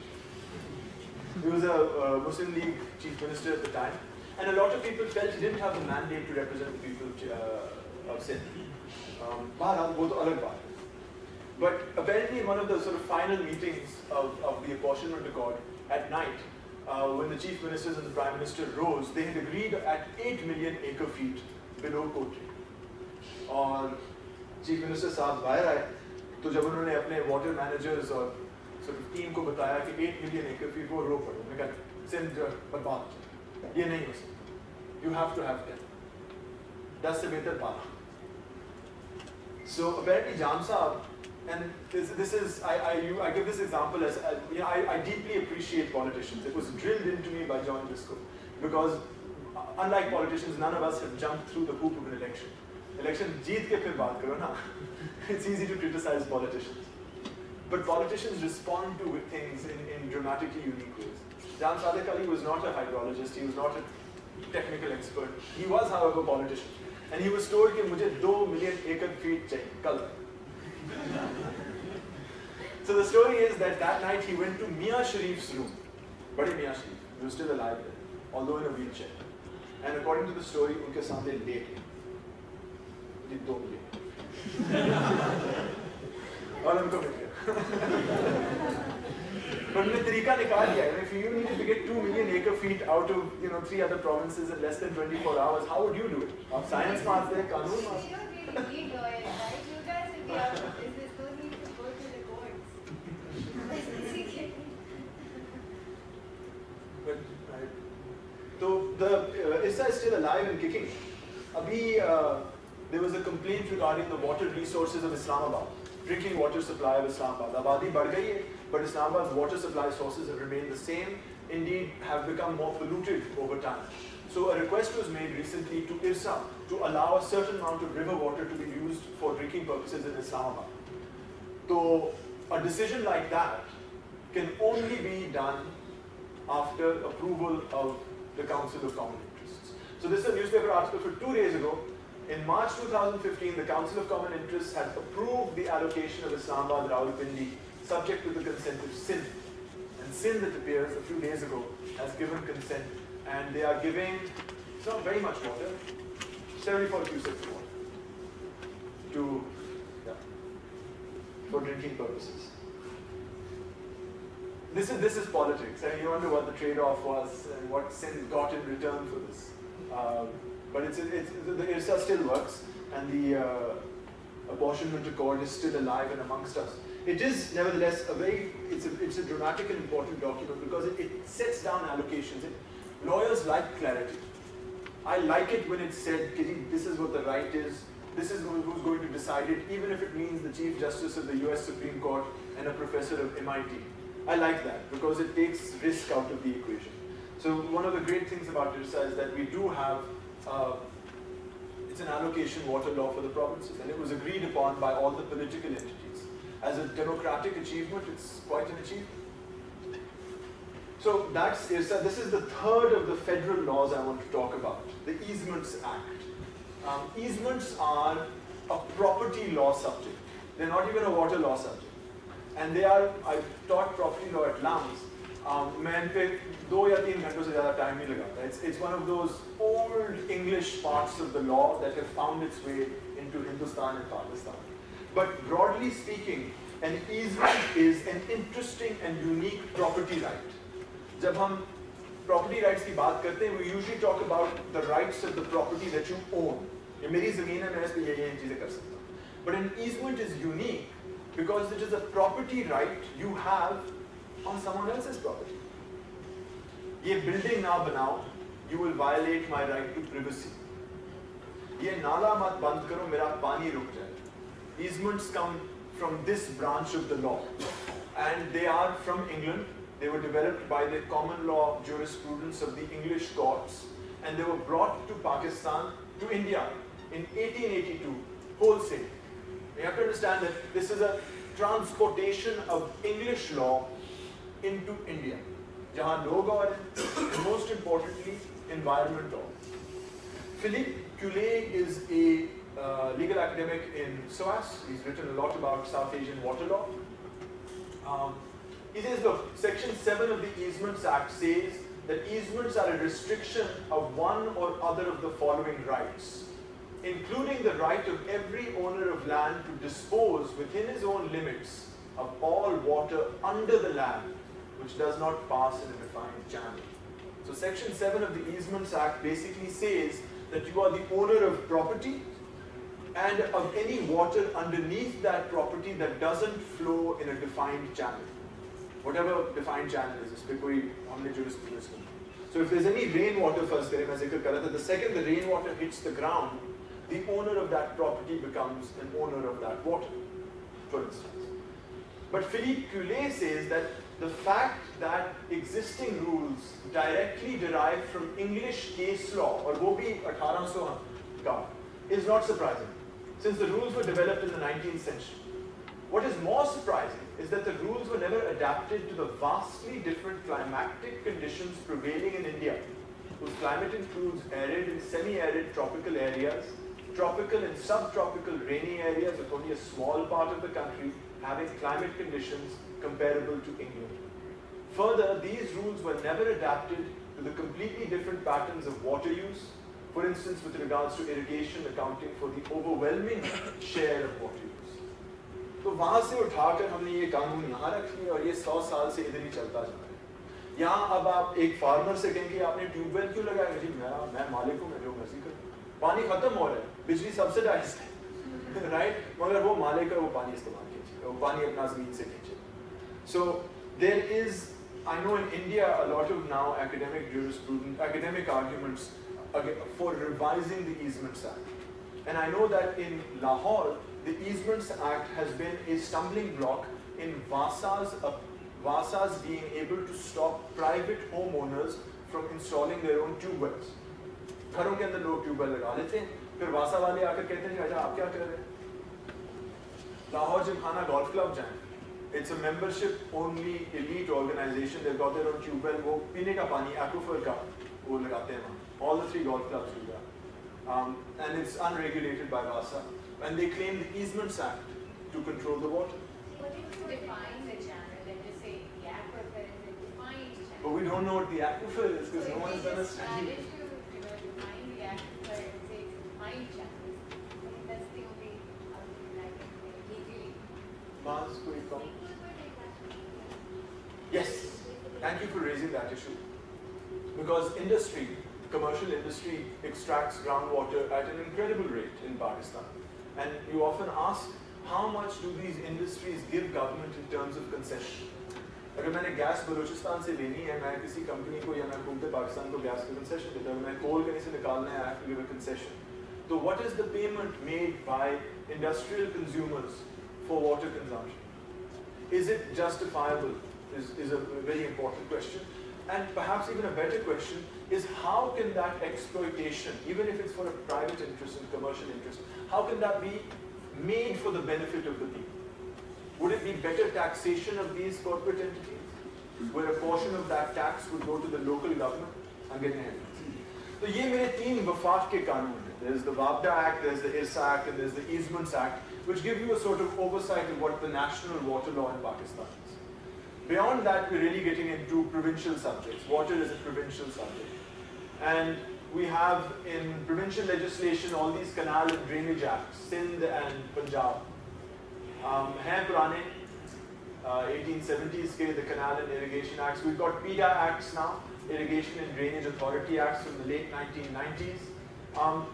He was a Muslim League chief minister at the time, and a lot of people felt he didn't have the mandate to represent the people of Sindh. But apparently in one of the sort of final meetings of the apportionment accord at night, when the chief ministers and the prime minister rose, they had agreed at 8 million acre feet below Kotri. और chief minister साहब बाहर आए, तो जब उन्होंने अपने water managers और sort of team को बताया कि 8 million acre feet वो रो पड़े, उन्होंने कहा सिंध बर्बाद, ये नहीं हो सकता, you have to have 10, 10 से बेहतर 12. So apparently Jam Saab, and this is, I give this example as you know, I deeply appreciate politicians. It was drilled into me by John Briscoe because unlike politicians, none of us have jumped through the hoop of an election. Election jeet ke phir baat karo na. It's easy to criticize politicians. But politicians respond to things in dramatically unique ways. Jam Sadiq Ali was not a hydrologist, he was not a technical expert. He was, however, a politician. And he was told that mujhe 2 million acre feet chahiye, kal. So the story is that night he went to Mia Sharif's room. Bade Mia Sharif, he was still alive then, although in a wheelchair. And according to the story, unke samne late. He 2 million. और उनको मिल गया. But उन्होंने तरीका निकाल लिया. If you needed to get 2 million acre feet out of 3 other provinces in less than 24 hours, how would you do it? आप science मारते हैं, कानून मारते हैं. You don't really need lawyers, right? You guys will be out of business. Don't need to go to the courts. But so the IRSA is still alive and kicking. Abhi there was a complaint regarding the water resources of Islamabad. Drinking water supply of Islamabad. Abadi बढ़ गई है, but Islamabad's water supply sources have remained the same, indeed have become more polluted over time. So a request was made recently to IRSA to allow a certain amount of river water to be used for drinking purposes in Islamabad. So a decision like that can only be done after approval of the Council of Common Interests. So this is a newspaper article from 2 days ago. In March 2015, the Council of Common Interests had approved the allocation of Islamabad Rawalpindi subject to the consent of Sindh. And Sindh, it appears, a few days ago, has given consent, and they are giving, it's not very much water, 74 cusecs of water to, for drinking purposes. This is politics, and you wonder what the trade-off was and what Sindh got in return for this. But the IRSA still works, and the Apportionment Accord is still alive and amongst us. It is nevertheless it's a dramatic and important document because it sets down allocations. Lawyers like clarity. I like it when it's said, this is what the right is, this is who's going to decide it, even if it means the Chief Justice of the US Supreme Court and a professor of MIT. I like that because it takes risk out of the equation. So one of the great things about IRSA is that we do have, it's an allocation water law for the provinces, and it was agreed upon by all the political entities. As a democratic achievement, it's quite an achievement. So that's IRSA. This is the third of the federal laws I want to talk about, the Easements Act. Easements are a property law subject. They're not even a water law subject. And they are, I've taught property law at LAMS. मैं पे 2 या 3 घंटों से ज़्यादा time नहीं लगाता. It's one of those old English parts of the law that have found its way into Hindustan and Pakistan. But broadly speaking, an easement is an interesting and unique property right. जब हम property rights की बात करते हैं, we usually talk about the rights of the property that you own. ये मेरी ज़मीन है, मैं इस पे ये चीज़ें कर सकता हूँ. But an easement is unique because it is a property right you have on someone else's property. ये building ना बनाओ, you will violate my right to privacy. ये नाला मत बंद करो, मेरा पानी रुक जाए. Easements come from this branch of the law, and they are from England. They were developed by the common law jurisprudence of the English courts, and they were brought to Pakistan, to India, in 1882, wholesale. You have to understand that this is a transportation of English law into India, jahan log aur hain, and most importantly, environment law. Philippe Cullet is a legal academic in SOAS. He's written a lot about South Asian water law. He says, look, Section 7 of the Easements Act says that easements are a restriction of one or other of the following rights, including the right of every owner of land to dispose within his own limits of all water under the land which does not pass in a defined channel. So Section 7 of the Easements Act basically says that you are the owner of property and of any water underneath that property that doesn't flow in a defined channel. Whatever defined channel is, इसपे कोई हमने jurisprudence नहीं. So if there's any rainwater, first मैं जिक्र कर रहा था, the second the rainwater hits the ground, the owner of that property becomes an owner of that water, for instance. But Philippe Cullet says that the fact that existing rules directly derived from English case law, और वो भी 1800 का, is not surprising, since the rules were developed in the 19th century. What is more surprising is that the rules were never adapted to the vastly different climatic conditions prevailing in India, whose climate includes arid and semi-arid tropical areas, tropical and subtropical rainy areas, with only a small part of the country having climate conditions comparable to England. Further, these rules were never adapted to the completely different patterns of water use, for instance with regards to irrigation accounting for the overwhelming share of water use. तो वहाँ से उठाकर हमने ये कानून यहाँ रख लिया और ये 100 साल से इधर ही चलता जा रहा है. यहाँ अब आप एक फार्मर से कहेंगे आपने ट्यूबवेल क्यों लगाया? जी मैं मालिक हूँ, मैं जो मर्जी करूँ. पानी खत्म हो रहा है, बिजली सब्सिडाइज्ड है, राइट? मगर वो मालिक है, वो पानी इस्तेमाल कीजिए, वो पानी अपना ज़मीन से कीजिए. So there is, I know in India a lot of now academic jurisprudence, academic arguments for revising the Easements Act, and I know that in Lahore the Easements Act has been a stumbling block in Vasas being able to stop private homeowners from installing their own tube wells. घरों के अंदर लोग tubewell लगा लेते हैं, फिर वासा वाले आकर कहते हैं अच्छा आप क्या कर रहे हैं? लाहौर जिमखाना गोल्फ क्लब जाएं, it's a membership only elite organization. They've got their own tube well. वो पीने का पानी एक्वाफर का वो लगाते हैं वहाँ. All the 3 golf clubs do that. and it's unregulated by VASA. And they claim the Easements Act to control the water. But if you define the channel, let us say the aquifer is a defined channel. But we don't know what the aquifer is because no one has done a So study. if you define the aquifer and say it's a defined channel, I think that's the only argument I can make legally. Mars, koi comment? Yes, thank you for raising that issue. Because industry, commercial industry, extracts groundwater at an incredible rate in Pakistan. And you often ask, how much do these industries give government in terms of concession? अगर मैंने gas Balochistan से लेनी है, मैं किसी company को या मैं घूमते पाकिस्तान को गैस का concession देता हूँ, मैं कोल कहीं से निकालना है, I have to give a concession. So what is the payment made by industrial consumers for water consumption? Is it justifiable? Is a very important question. And perhaps even a better question is how can that exploitation, even if it's for a private interest and commercial interest, how can that be made for the benefit of the people? Would it be better taxation of these corporate entities, where a portion of that tax would go to the local government? I'm getting ahead. So ये मेरे तीन वफाक के कानून हैं. There's the WAPDA Act, there's the IRSA Act, and there's the Easements Act, which give you a sort of oversight of what the national water law in Pakistan is. Beyond that, we're really getting into provincial subjects. Water is a provincial subject. And we have in provincial legislation all these canal and drainage acts, Sindh and Punjab. Hain purane 1870s ke, the Canal and Irrigation Acts. We've got PIDA Acts now, Irrigation and Drainage Authority Acts from the late 1990s.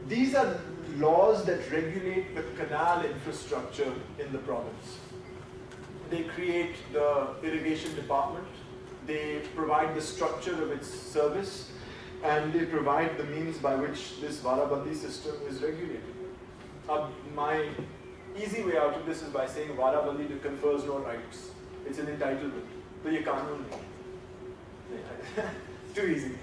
These are laws that regulate the canal infrastructure in the province. They create the irrigation department, they provide the structure of its service, and they provide the means by which this Varabandi system is regulated. My easy way out of this is by saying Varabandi confers no rights. It's an entitlement. So ye kanun nahi. Too easy.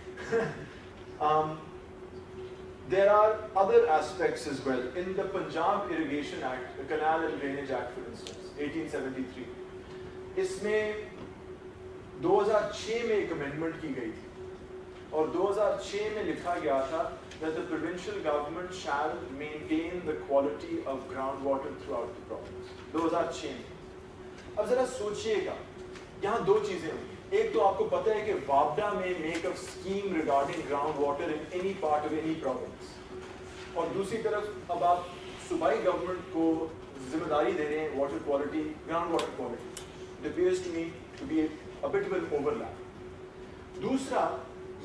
There are other aspects as well. In the Punjab Irrigation Act, the Canal and Drainage Act, for instance, 1873, इसमें 2006 में एक amendment की गई थी, और 2006 में लिखा गया था that the provincial government shall maintain the quality of groundwater throughout the province. 2006 में. अब जरा सोचिएगा, यहाँ दो चीजें होंगी. एक तो आपको पता है कि वापडा में make a scheme regarding groundwater in any part of any province, और दूसरी तरफ अब आप सूबाई गवर्नमेंट को जिम्मेदारी दे रहे हैं water quality, groundwater quality. It appears to me to be a bit of an overlap. दूसरा,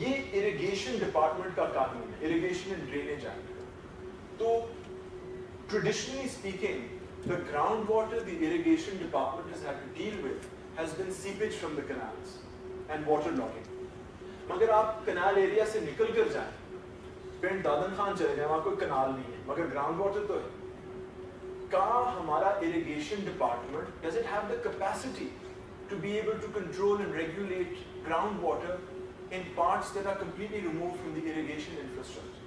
ये irrigation department का कानून है, Irrigation and Drainage Act. तो traditionally speaking, the groundwater the irrigation department has had to deal with has been seepage from the canals and water logging. मगर आप canal area से निकल कर जाएं, पिंड दादन खान चले जाएं, वहाँ कोई canal नहीं है, मगर groundwater तो है. का हमारा irrigation department, does it have the capacity to be able to control and regulate groundwater in parts that are completely removed from the irrigation infrastructure?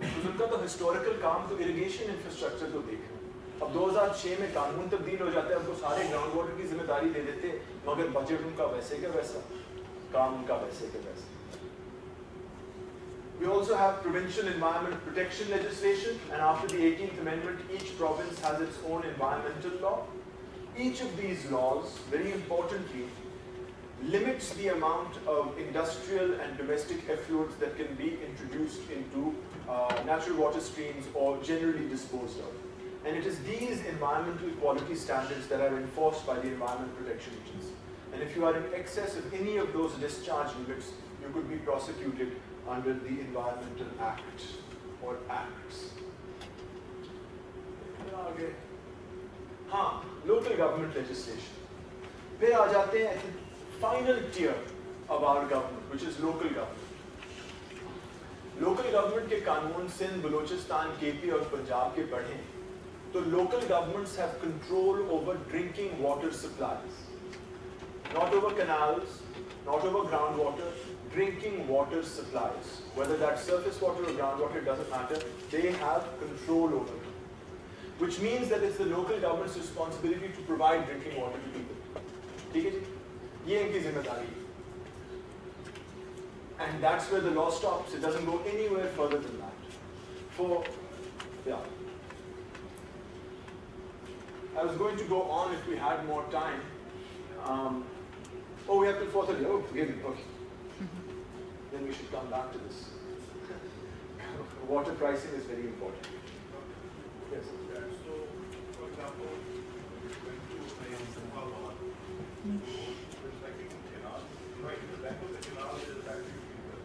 तो उनका तो historical काम तो irrigation infrastructure को देखना. अब 2006 में कानून तब्दील हो जाता है, उनको सारे ग्राउंड वाटर की जिम्मेदारी दे देते, मगर बजट उनका वैसे का वैसा, काम उनका वैसे का वैसा. We also have provincial environment protection legislation, and after the 18th Amendment, each province has its own environmental law. Each of these laws, very importantly, limits the amount of industrial and domestic effluents that can be introduced into natural water streams or generally disposed of. And it is these environmental quality standards that are enforced by the Environment Protection Agency. And if you are in excess of any of those discharge limits, you could be prosecuted under the Environmental Act or Acts. Okay. हाँ, local government legislation. फिर आ जाते हैं at the final tier of our government, which is local government. Local government के कानून Sindh, Balochistan, KP और पंजाब के पढ़ें, तो local governments have control over drinking water supplies. Not over canals, not over groundwater, drinking water supplies. Whether that's surface water or groundwater, doesn't matter. They have control over it. Which means that it's the local government's responsibility to provide drinking water to people. ठीक है जी? ये इनकी जिम्मेदारी है. And that's where the law stops. It doesn't go anywhere further than that. I was going to go on if we had more time. We have till 4:30. Oh, forgive me. Okay. Then we should come back to this. Water pricing is very important. Yes. So, for example, when you say Muhammad, it's like a canal. Right in the back of the canal is a battery filter.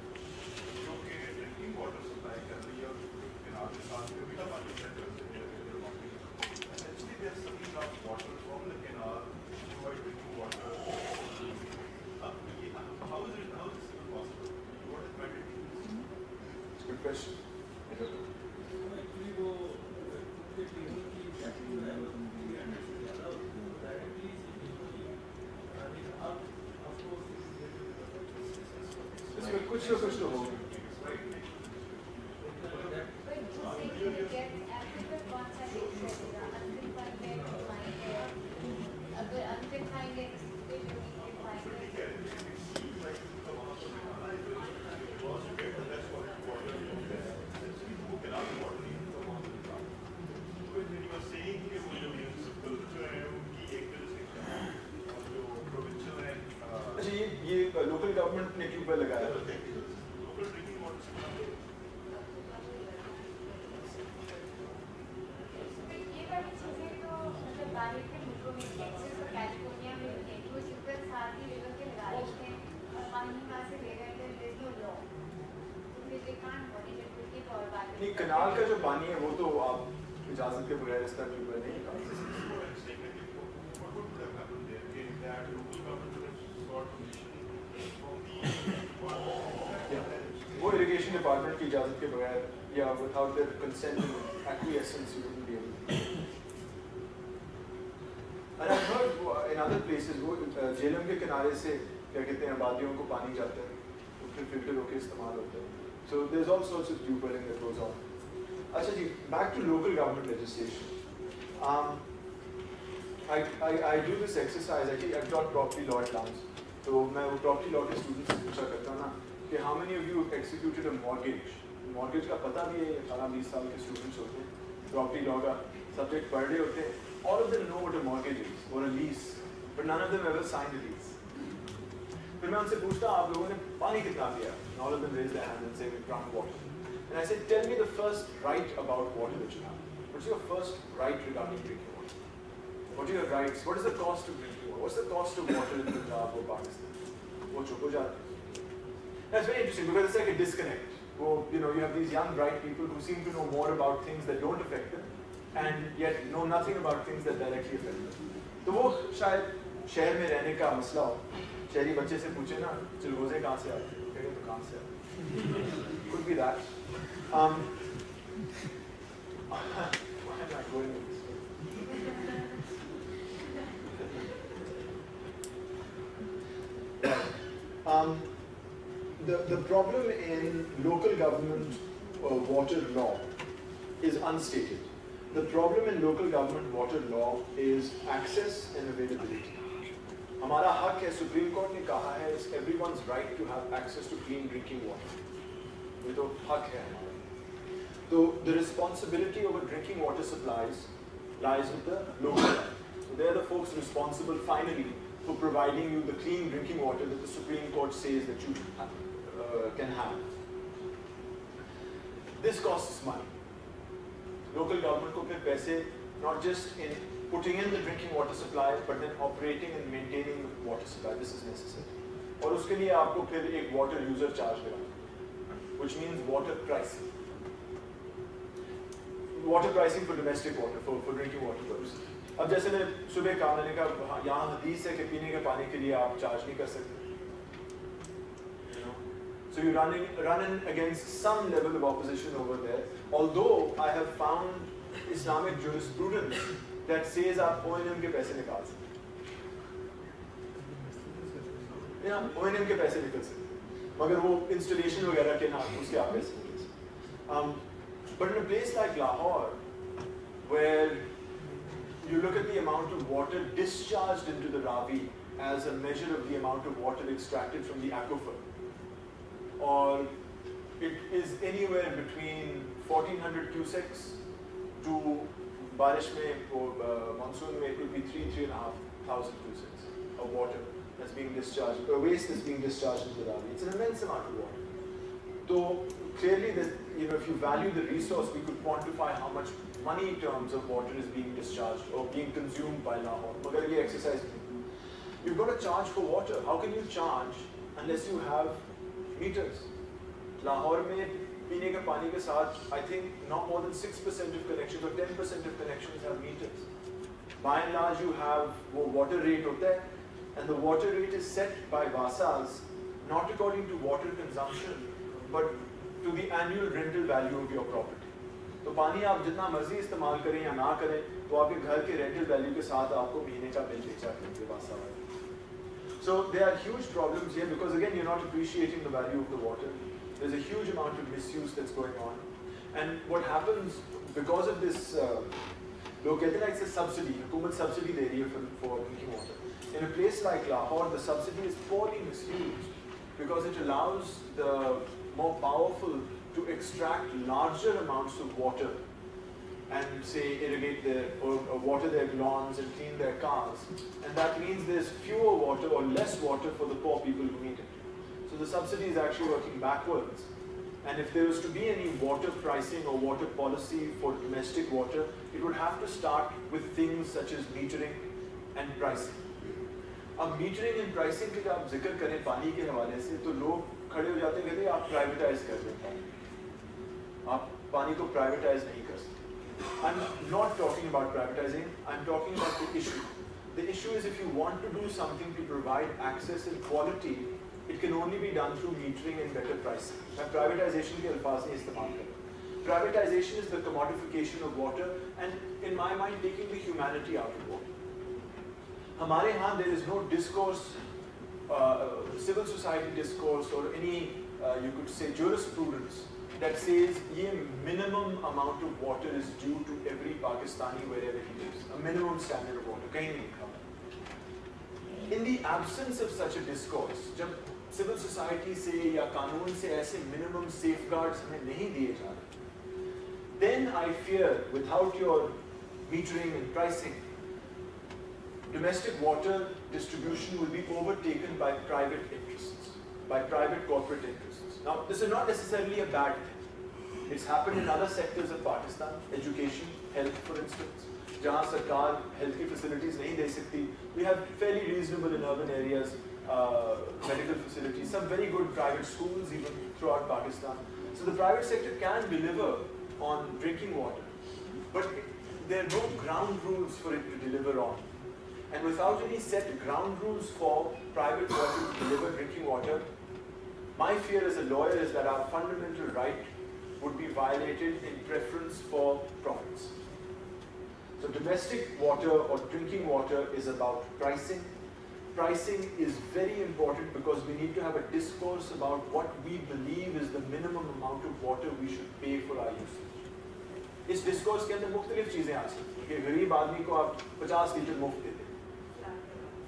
Okay, drinking water supply can be your canal. We have other centers in the mountain. Essentially, they're sucking up water from the canal to provide drinking water. How is this possible? What is mandatory? It's a good question. I don't know. Actually, वो the table की setting है वो completely understood है और directly I mean of course इसमें कुछ ना कुछ तो होगा. But you say you get applicant wants a picture, until one get to find it. Until find it, they should find it. अच्छा ये लोकल गवर्नमेंट ने क्यों पे लगाया? ये वाली चीजें तो मतलब बाहर के मुल्कों में टेक्सास और कैलिफोर्निया में वो सिर्फ साथ ही रिवर के लगा लेते हैं और पानी वहाँ से ले रहे हैं there's no law. तो फिर they can't monitor cricket और बात. नहीं, कनाल का जो पानी है वो तो आप इजाजत के बगैर इस तरह ट्यूब नहीं निकाल सकते. वो इरिगेशन डिपार्टमेंट की इजाजत के बगैर या without their consent and acquiescence you wouldn't be able. And I've heard in other places वो झेलम के किनारे से क्या कहते हैं आबादियों को पानी जाता है तो फिर फिल्टर होकर इस्तेमाल होता है. So there's all sorts of tube welling that goes on. अच्छा जी, back to local government legislation. I do this exercise. Actually, I've taught property law at Lambs. तो मैं वो property law के students से पूछा करता हूँ ना कि how many of you have executed a mortgage? Mortgage का पता भी है 18-20 साल के students होते हैं. Property law का subject पढ़ रहे होते हैं. All of them know what a mortgage is or a lease, but none of them ever signed a lease. फिर मैं उनसे पूछता आप लोगों ने पानी कितना दिया? And all of them raise their hands and say we drank water. And I said, tell me the first right about water that you have. What's your first right regarding drinking water? What are your rights? What is the cost of drinking water? What's the cost of water in Punjab or Pakistan? वो चुप हो जाते हैं. That's very interesting because it's like a disconnect. Well, you have these young bright people who seem to know more about things that don't affect them and yet know nothing about things that directly affect them. तो वो शायद शहर में रहने का मसला हो. शहरी बच्चे से पूछे ना चिलगोजे कहाँ से आते हैं? कहेंगे तो कहाँ से आते हैं? Could be that. Why am I going with this? The problem in local government water law is unstated. The problem in local government water law is access and availability. हमारा हक है, सुप्रीम कोर्ट ने कहा है, it's everyone's right to have access to clean drinking water. ये तो हक है हमारा. So the responsibility over drinking water supplies lies with the local government. So they're the folks responsible finally for providing you the clean drinking water that the Supreme Court says that you can have. This costs money. Local government को फिर पैसे not just in putting in the drinking water supply but then operating and maintaining the water supply. This is necessary. और उसके लिए आपको फिर एक water user charge लगाना, which means water pricing. Water pricing for domestic water, for drinking water purposes. अब जैसे मैं सुबह कहा, मैंने कहा यहाँ हदीस है कि पीने के पानी के लिए आप चार्ज नहीं कर सकते. So you're running against some level of opposition over there. Although I have found Islamic jurisprudence that says आप O&M के पैसे निकाल सकते. O&M के पैसे निकल सकते. मगर वो installation वगैरह के ना उसके आप पैसे निकल सकते. But in a place like Lahore, where you look at the amount of water discharged into the Ravi as a measure of the amount of water extracted from the aquifer, or it is anywhere between 1400 cusecs to barish mein or monsoon mein, it will be 3,500 cusecs of water that's being discharged, waste is being discharged into the Ravi. It's an immense amount of water. So clearly, that if you value the resource, we could quantify how much money in terms of water is being discharged or being consumed by Lahore. Magar ye exercise, you've got to charge for water. How can you charge unless you have meters? Lahore mein peene ke pani ke saath, I think not more than 6% of connections or 10% of connections have meters. By and large, you have water rate hota hai, and the water rate is set by Vasas not according to water consumption, but to the annual rental value of your property. तो पानी आप जितना मर्जी इस्तेमाल करें या ना करें, तो आपके घर के रेंटल वैल्यू के साथ आपको महीने का बिल बेचा करेंगे वासा वाले. So there are huge problems here because again you're not appreciating the value of the water. There's a huge amount of misuse that's going on, and what happens because of this, लोग कहते हैं it's a subsidy, हुकूमत subsidy दे रही है for drinking water. In a place like Lahore, the subsidy is poorly misused because it allows the more powerful to extract larger amounts of water and say irrigate their or water their lawns and clean their cars, and that means there's fewer water or less water for the poor people who need it. So the subsidy is actually working backwards, and if there was to be any water pricing or water policy for domestic water, it would have to start with things such as metering and pricing. अब metering and pricing के जब आप जिक्र करें पानी के हवाले से, तो लोग खड़े हो जाते हैं कहते हैं आप प्राइवेटाइज कर दें, आप पानी को प्राइवेटाइज नहीं कर सकते. I'm not talking about privatizing, I'm talking about the issue. The issue is if you want to do something to provide access and quality, it can only be done through metering and better pricing. मैं privatization के अल्फाज नहीं इस्तेमाल कर रहा. Privatization is the commodification of water and in my mind taking the humanity out of water. हमारे यहाँ there is no discourse, civil society discourse or any you could say jurisprudence that says ये minimum amount of water is due to every Pakistani wherever he lives. A minimum standard of water कहीं नहीं लिखा. In the absence of such a discourse, जब civil society से या कानून से ऐसे minimum safeguards हमें नहीं दिए जा रहे, then I fear without your metering and pricing, domestic water distribution will be overtaken by private interests, by private corporate interests. Now, this is not necessarily a bad thing. It's happened in other sectors of Pakistan, education, health, for instance. जहाँ सरकार health की facilities नहीं दे सकती, we have fairly reasonable in urban areas medical facilities, some very good private schools even throughout Pakistan. So the private sector can deliver on drinking water, but there are no ground rules for it to deliver on. And without any set ground rules for private water to deliver drinking water, my fear as a lawyer is that our fundamental right would be violated in preference for profits. So domestic water or drinking water is about pricing. Pricing is very important because we need to have a discourse about what we believe is the minimum amount of water we should pay for our usage. इस discourse के अंदर मुख्तलिफ चीजें आ सकती हैं कि गरीब आदमी को आप 50 लीटर मुफ्त दे दें,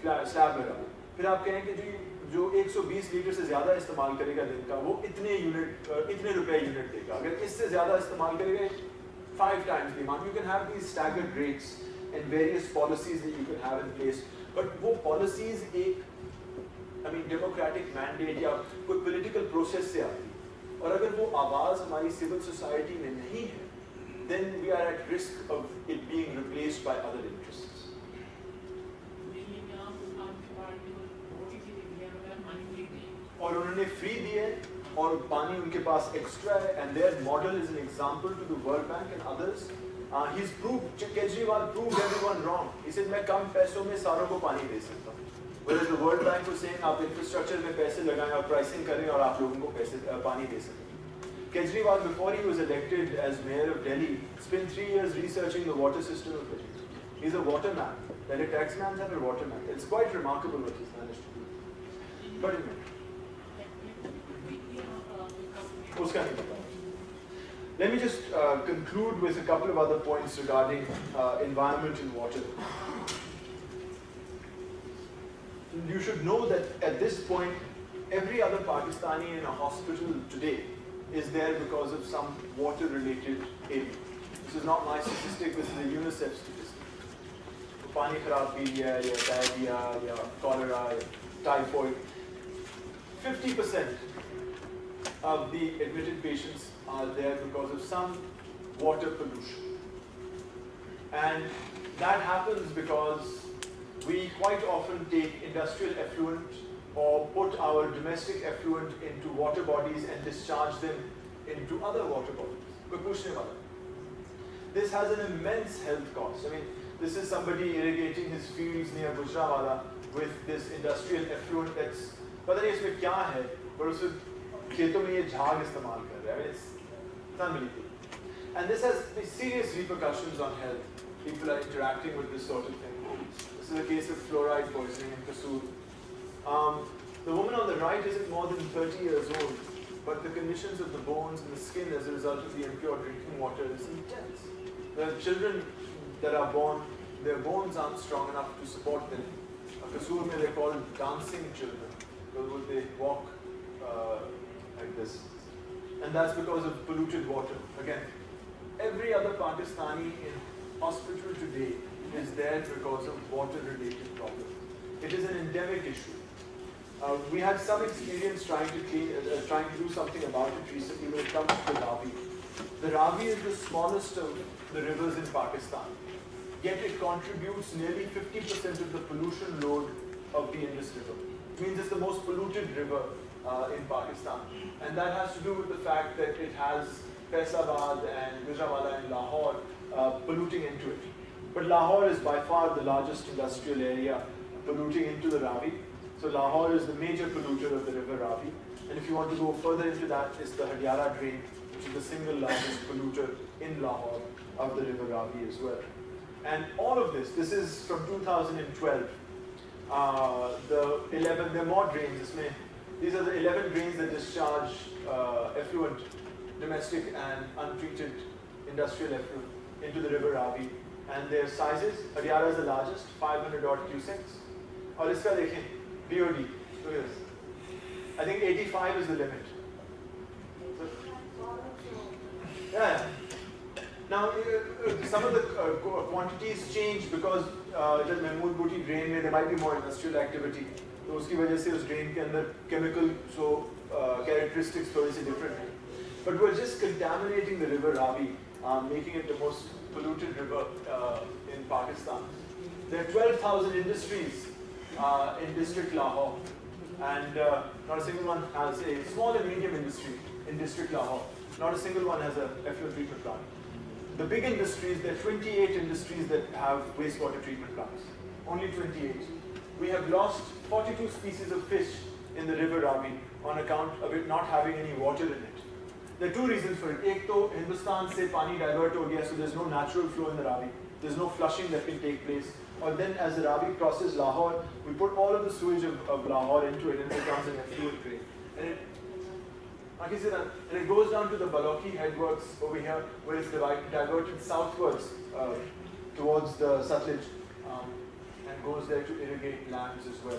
स्लैब लगा दें, फिर आप कहें कि जी जो 120 लीटर से ज़्यादा इस्तेमाल करेगा दिन का वो इतने रुपए यूनिट देगा, अगर इससे ज़्यादा इस्तेमाल करेगा 5 times the amount. You can have these staggered rates and various policies that you can have in place, but वो policies एक democratic mandate या कोई political process से आती है, और अगर वो आवाज़ हमारी civil society में नहीं है, then we are at risk of it being replaced by other interests. और उन्होंने फ्री दिए और पानी उनके पास एक्स्ट्रा है, and their model is an example to the World Bank and others. He's proved, Kejriwal proved everyone wrong. He said मैं कम पैसों में सारों को पानी दे सकता हूँ. Whereas the World Bank was saying आप infrastructure में पैसे लगाएं और pricing करें और आप लोगों को पानी दे सकें. Kejriwal, before he was elected as mayor of Delhi, spent 3 years researching the water system of Delhi. He's a waterman. Like a taxman's and a waterman. It's quite remarkable what he's managed to do. But उसका नहीं पता. Let me just conclude with a couple of other points regarding environment and water. You should know that at this point, every other Pakistani in a hospital today is there because of some water-related ailment. This is not my statistic, this is a UNICEF statistic. Pani kharab pi liya, ya diarrhea, ya cholera, ya typhoid. 50% of the admitted patients are there because of some water pollution. And that happens because we quite often take industrial effluent or put our domestic effluent into water bodies and discharge them into other water bodies. This has an immense health cost. I mean, this is somebody irrigating his fields near Gujranwala with this industrial effluent that's, पता नहीं इसमें क्या है, पर उसमें खेतों में ये झाग इस्तेमाल कर रहे हैं. I mean, it's unbelievable. And this has serious repercussions on health. People are interacting with this sort of thing. This is a case of fluoride poisoning in Kasur. The woman on the right isn't more than 30 years old, but the conditions of the bones and the skin as a result of the impure drinking water is intense. The children that are born, their bones aren't strong enough to support them. Kasur mein they're called dancing children, because they walk like this. And that's because of polluted water. Again, every other Pakistani in hospital today is there because of water-related problems. It is an endemic issue. We had some experience trying to do something about it recently when it comes to the Ravi. The Ravi is the smallest of the rivers in Pakistan, yet it contributes nearly 50% of the pollution load of the Indus River. It means it's the most polluted river in Pakistan. And that has to do with the fact that it has Faisabad and Gujranwala and Lahore polluting into it. But Lahore is by far the largest industrial area polluting into the Ravi. So Lahore is the major polluter of the river Ravi. And if you want to go further into that, it's the Hadiara drain, which is the single largest polluter in Lahore of the river Ravi as well. And all of this is from 2012. There are more drains. These are the 11 drains that discharge effluent, domestic and untreated industrial effluent into the river Ravi. And their sizes, Hadiara is the largest, 500 odd cusecs. और इसका देखें, BOD, look at this. I think 85 is the limit. So, yeah. Now, some of the quantities change because the Mahmood Booty drain there might be more industrial activity. So उसकी वजह से उस drain के अंदर chemical characteristics थोड़ी सी different हैं. But we're just contaminating the river Ravi, making it the most polluted river in Pakistan. There are 12,000 industries in district Lahore, and not a single one has a small and medium industry in district Lahore. Not a single one has a effluent treatment plant. The big industries, there are 28 industries that have wastewater treatment plants. Only 28. We have lost 42 species of fish in the river Ravi on account of it not having any water in it. There are two reasons for it. एक तो हिंदुस्तान से पानी divert हो गया, so there's no natural flow in the Ravi. There's no flushing that can take place. Or then as the Ravi crosses Lahore, we put all of the sewage of Lahore into it and it becomes an effluent drain. And it goes down to the Balochi headworks over here, where it's diverted southwards towards the Sutlej and goes there to irrigate lands as well.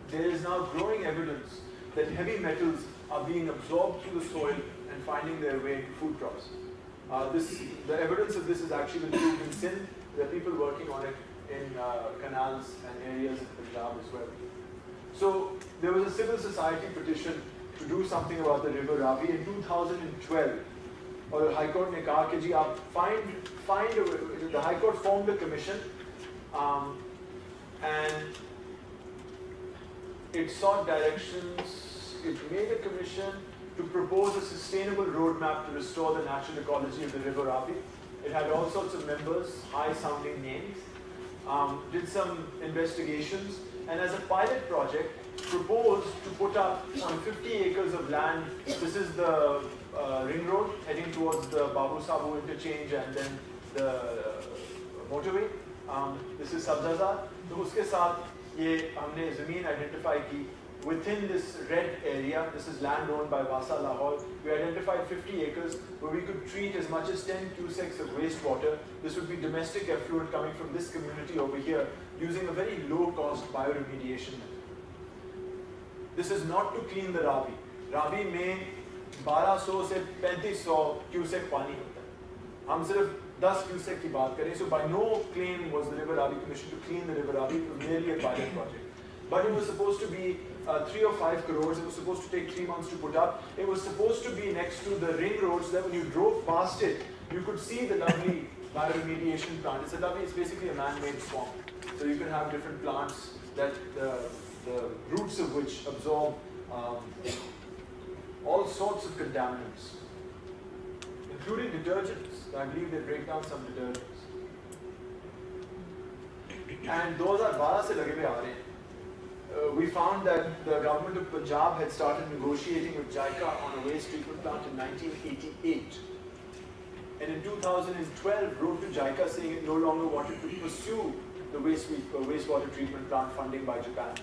There is now growing evidence that heavy metals are being absorbed through the soil and finding their way into food crops. The evidence of this is actually been proved in Sindh. There are people working on it in canals and areas in Punjab as well. So there was a civil society petition to do something about the river Ravi in 2012. Or the High Court ने कहा कि जी आप find a way. The High Court formed a commission and it sought directions. It made a commission to propose a sustainable roadmap to restore the natural ecology of the river Ravi. It had all sorts of members, high-sounding names. Did some investigations, and as a pilot project, proposed to put up on 50 acres of land. This is the ring road heading towards the Babu Sabu interchange and then the motorway. This is Sabzazar. So उसके साथ ये हमने ज़मीन identify की. Within this red area, this is land owned by Vasa Lahore, we identified 50 acres where we could treat as much as 10 cusecs of wastewater. This would be domestic effluent coming from this community over here using a very low-cost bioremediation method. This is not to clean the Ravi. Ravi में 1200 से 3500 cusec पानी होता है. हम सिर्फ 10 cusec की बात करें. So by no claim was the River Ravi commissioned to clean the River Ravi. It was merely a pilot project. But it was supposed to be 3 or 5 crores. It was supposed to take 3 months to put up. It was supposed to be next to the ring roads that when you drove past it, you could see the lovely bioremediation plant. It's a lovely, it's basically a man-made swamp. So you can have different plants that the roots of which absorb all sorts of contaminants, including detergents. I believe they break down some detergents. And 2012 से लगे हुए आ रहे हैं. We found that the government of Punjab had started negotiating with JICA on a waste treatment plant in 1988. And in 2012 wrote to JICA saying it no longer wanted to pursue the wastewater treatment plant funding by Japan.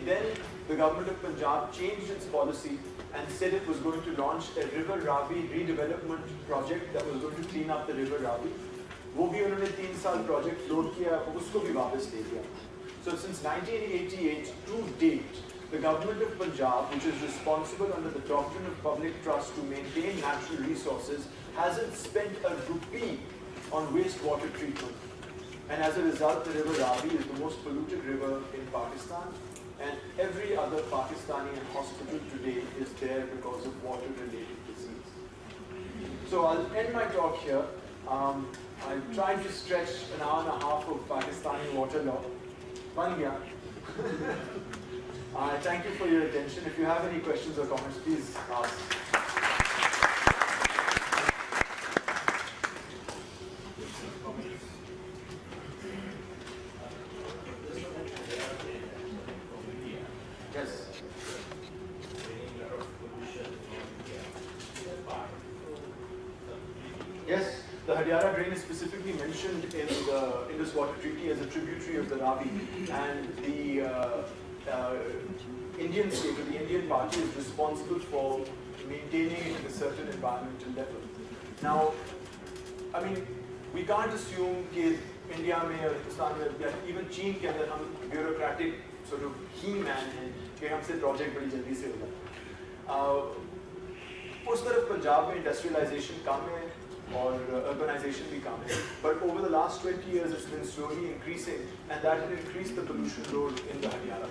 Then the government of Punjab changed its policy and said it was going to launch a River Ravi redevelopment project that was going to clean up the River Ravi. वो भी उन्होंने 3 साल project float किया, उसको भी वापस ले लिया. So since 1988 to date, the government of Punjab, which is responsible under the doctrine of public trust to maintain natural resources, hasn't spent a rupee on wastewater treatment. And as a result, the River Ravi is the most polluted river in Pakistan. And every other Pakistani hospital today is there because of water-related disease. So I'll end my talk here. I tried to stretch an hour and a half of Pakistani water law. Ban gaya. Thank you for your attention. If you have any questions or comments, please ask. Yes, the Hadiara drain is specifically mentioned in the Indus Water Treaty as a tributary of the Ravi, and the Indian state or the Indian party is responsible for maintaining it at a certain environmental level. Now, I mean, we can't assume that India में or Pakistan में या even चीन के अंदर हम bureaucratic sort of he-man हैं कि हमसे project बड़ी जल्दी से होगा. उस तरफ पंजाब में industrialization कम है और urbanization भी कम है. But over the last 20 years, it's been slowly increasing, and that had increased the pollution load in the Hadiara.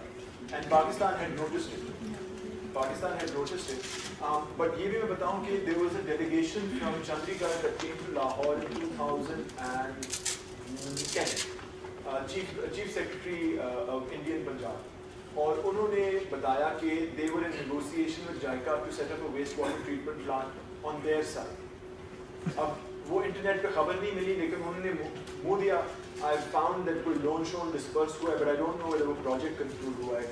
And Pakistan had noticed it. But ये भी मैं बताऊं कि there was a delegation from Chandigarh that came to Lahore in 2010. Chief Secretary of Indian Punjab. और उन्होंने बताया कि they were in negotiation with JICA to set up a wastewater treatment plant on their side. अब वो internet पे खबर नहीं मिली, लेकिन उन्होंने मुँह दिया. I found that कोई loan shown dispersed हुआ है, but I don't know whether वो project conclude हुआ है.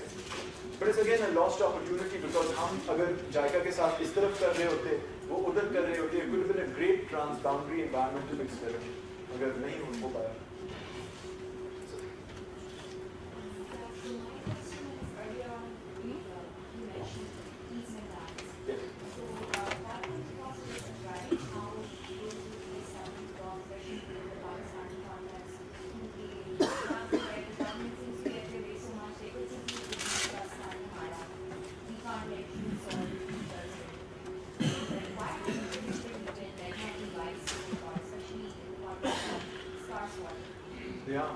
But it's again a lost opportunity because हम अगर JICA के साथ इस तरफ कर रहे होते, वो उधर कर रहे होते, it could have been a great transboundary environmental experiment. अगर नहीं हो पाया. Yeah.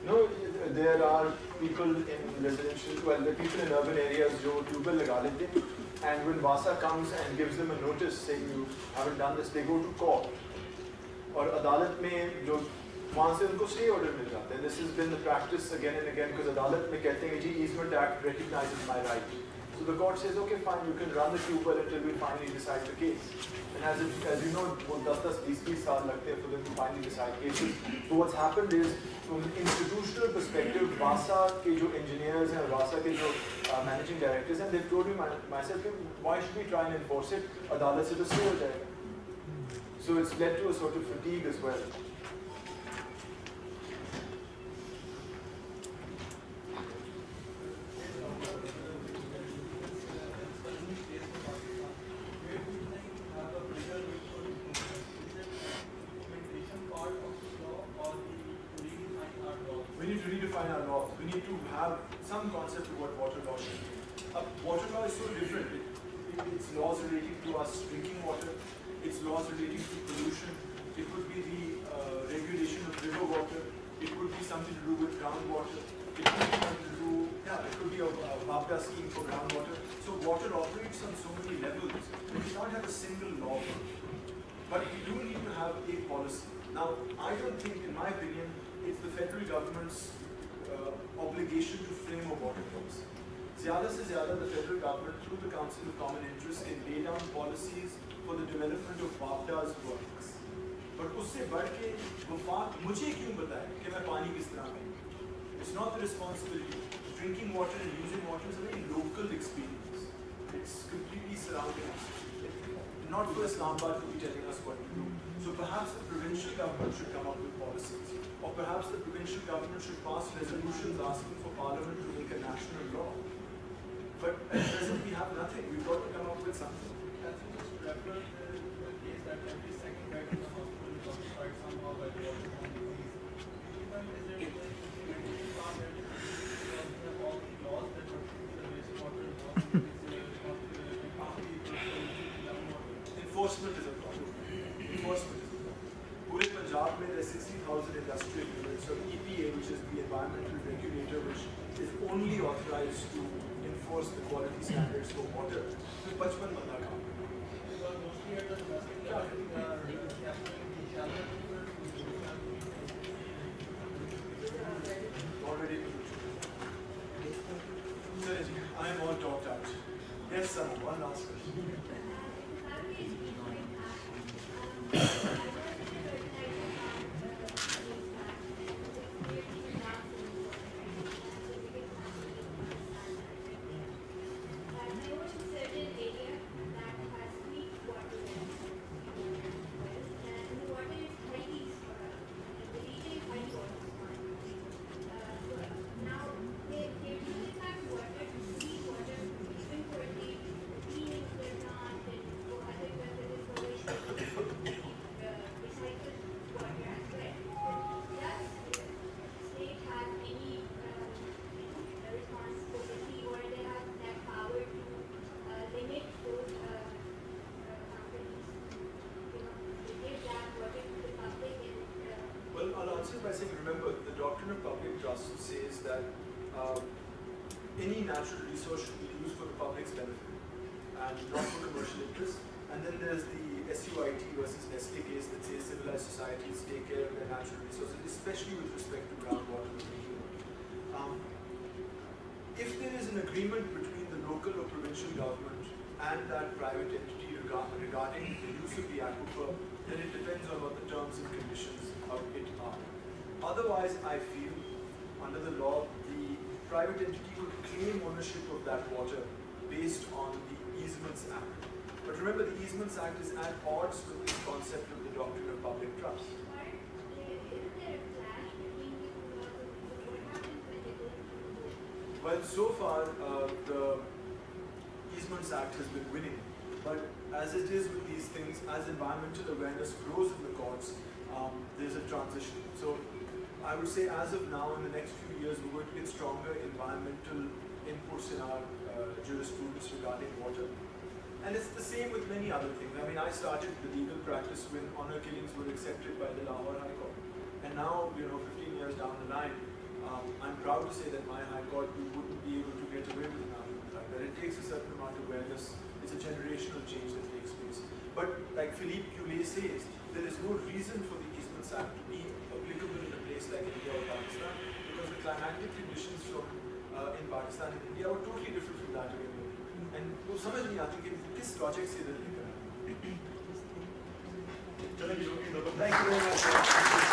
No, there are people in residential, well, the people in urban areas जो ट्यूबवेल लगा लेते हैं, and when Vasa comes and gives them a notice saying you haven't done this, they go to court. और अदालत में जो वहाँ से उनको stay order मिल जाता है. This has been the practice again and again because अदालत में कहते हैं जी easement act recognizes my right. So the court says, okay, fine, you can run the tubewell until we finally decide the case. And as you know, वो 10-20 साल लगते हैं for them to finally decide cases. So what's happened is, from an institutional perspective, Vasa के जो engineers हैं, Vasa के जो managing directors हैं, they've told me myself, why should we try and enforce it? अदालत से तो stay हो जाएगा. So it's led to a sort of fatigue as well. We need to redefine our laws. We need to have some concept of what water law should be. Water law is so different. It's laws relating to us drinking water. It's laws relating to pollution. It could be the regulation of river water. It could be something to do with groundwater. It could be something to do, it could be a BAPDA scheme for groundwater. So water operates on so many levels. We cannot have a single law for it. But we do need to have a policy. Now, I don't think, in my opinion, it's the federal government's obligation to frame a water policy. Zyada se zyada, the federal government, through the Council of Common Interest, can lay down policies for the development of BAPDA's works. But उससे बढ़ के वफाक मुझे क्यों बताए कि मैं पानी किस तरह पीऊँ? It's not the responsibility. Drinking water and using water is a very local experience. It's completely surrounding us. Not for Islamabad to be telling us what to do. So perhaps the provincial government should come up with policies. Or perhaps the provincial government should pass resolutions asking for Parliament to make a national law. But at present we have nothing. We've got to come up with something. I think just to refer the case that every second bed in the hospital is occupied somehow by the water disease. Even is it like medically found that because we have all the laws that restrict the wastewater Enforcement is a problem. Enforcement is a problem. Pure Punjab mein there are 60,000 industrial units of EPA, which is the environmental regulator, which is only authorized to enforce the quality standards for water. So 55 banda kaam. because mostly at the domestic level they are capturing the shallow Already. Sir, I am all talked out. Yes, sir. One last question. By saying, remember, the doctrine of public trust says that any natural resource should be used for the public's benefit and not for commercial interest. And then there's the SUIT versus Nestle case that says civilized societies take care of their natural resources, especially with respect to groundwater and drinking water. If there is an agreement between the local or provincial government and that private entity regarding the use of the aquifer, then it depends on what the terms and conditions of it are. Otherwise, I feel, under the law, the private entity would claim ownership of that water based on the Easements Act. But remember, the Easements Act is at odds with this concept of the doctrine of public trust. Well, so far, the Easements Act has been winning. But as it is with these things, as environmental awareness grows in the courts, there's a transition. So I would say as of now, in the next few years, we're going to get stronger environmental inputs in our jurisprudence regarding water. And it's the same with many other things. I mean, I started the legal practice when honor killings were accepted by the Lahore High Court. And now, 15 years down the line, I'm proud to say that my High Court, we wouldn't be able to get away with an argument like that. It takes a certain amount of awareness. It's a generational change that takes place. But like Philippe Goulet says, there is no reason for the Easements Act to be applicable in a place like India or Pakistan, because the climatic conditions from in Pakistan and India were totally different from that of India. And वो समझ नहीं आती कि किस project से इधर लेकर आए. Thank you very much.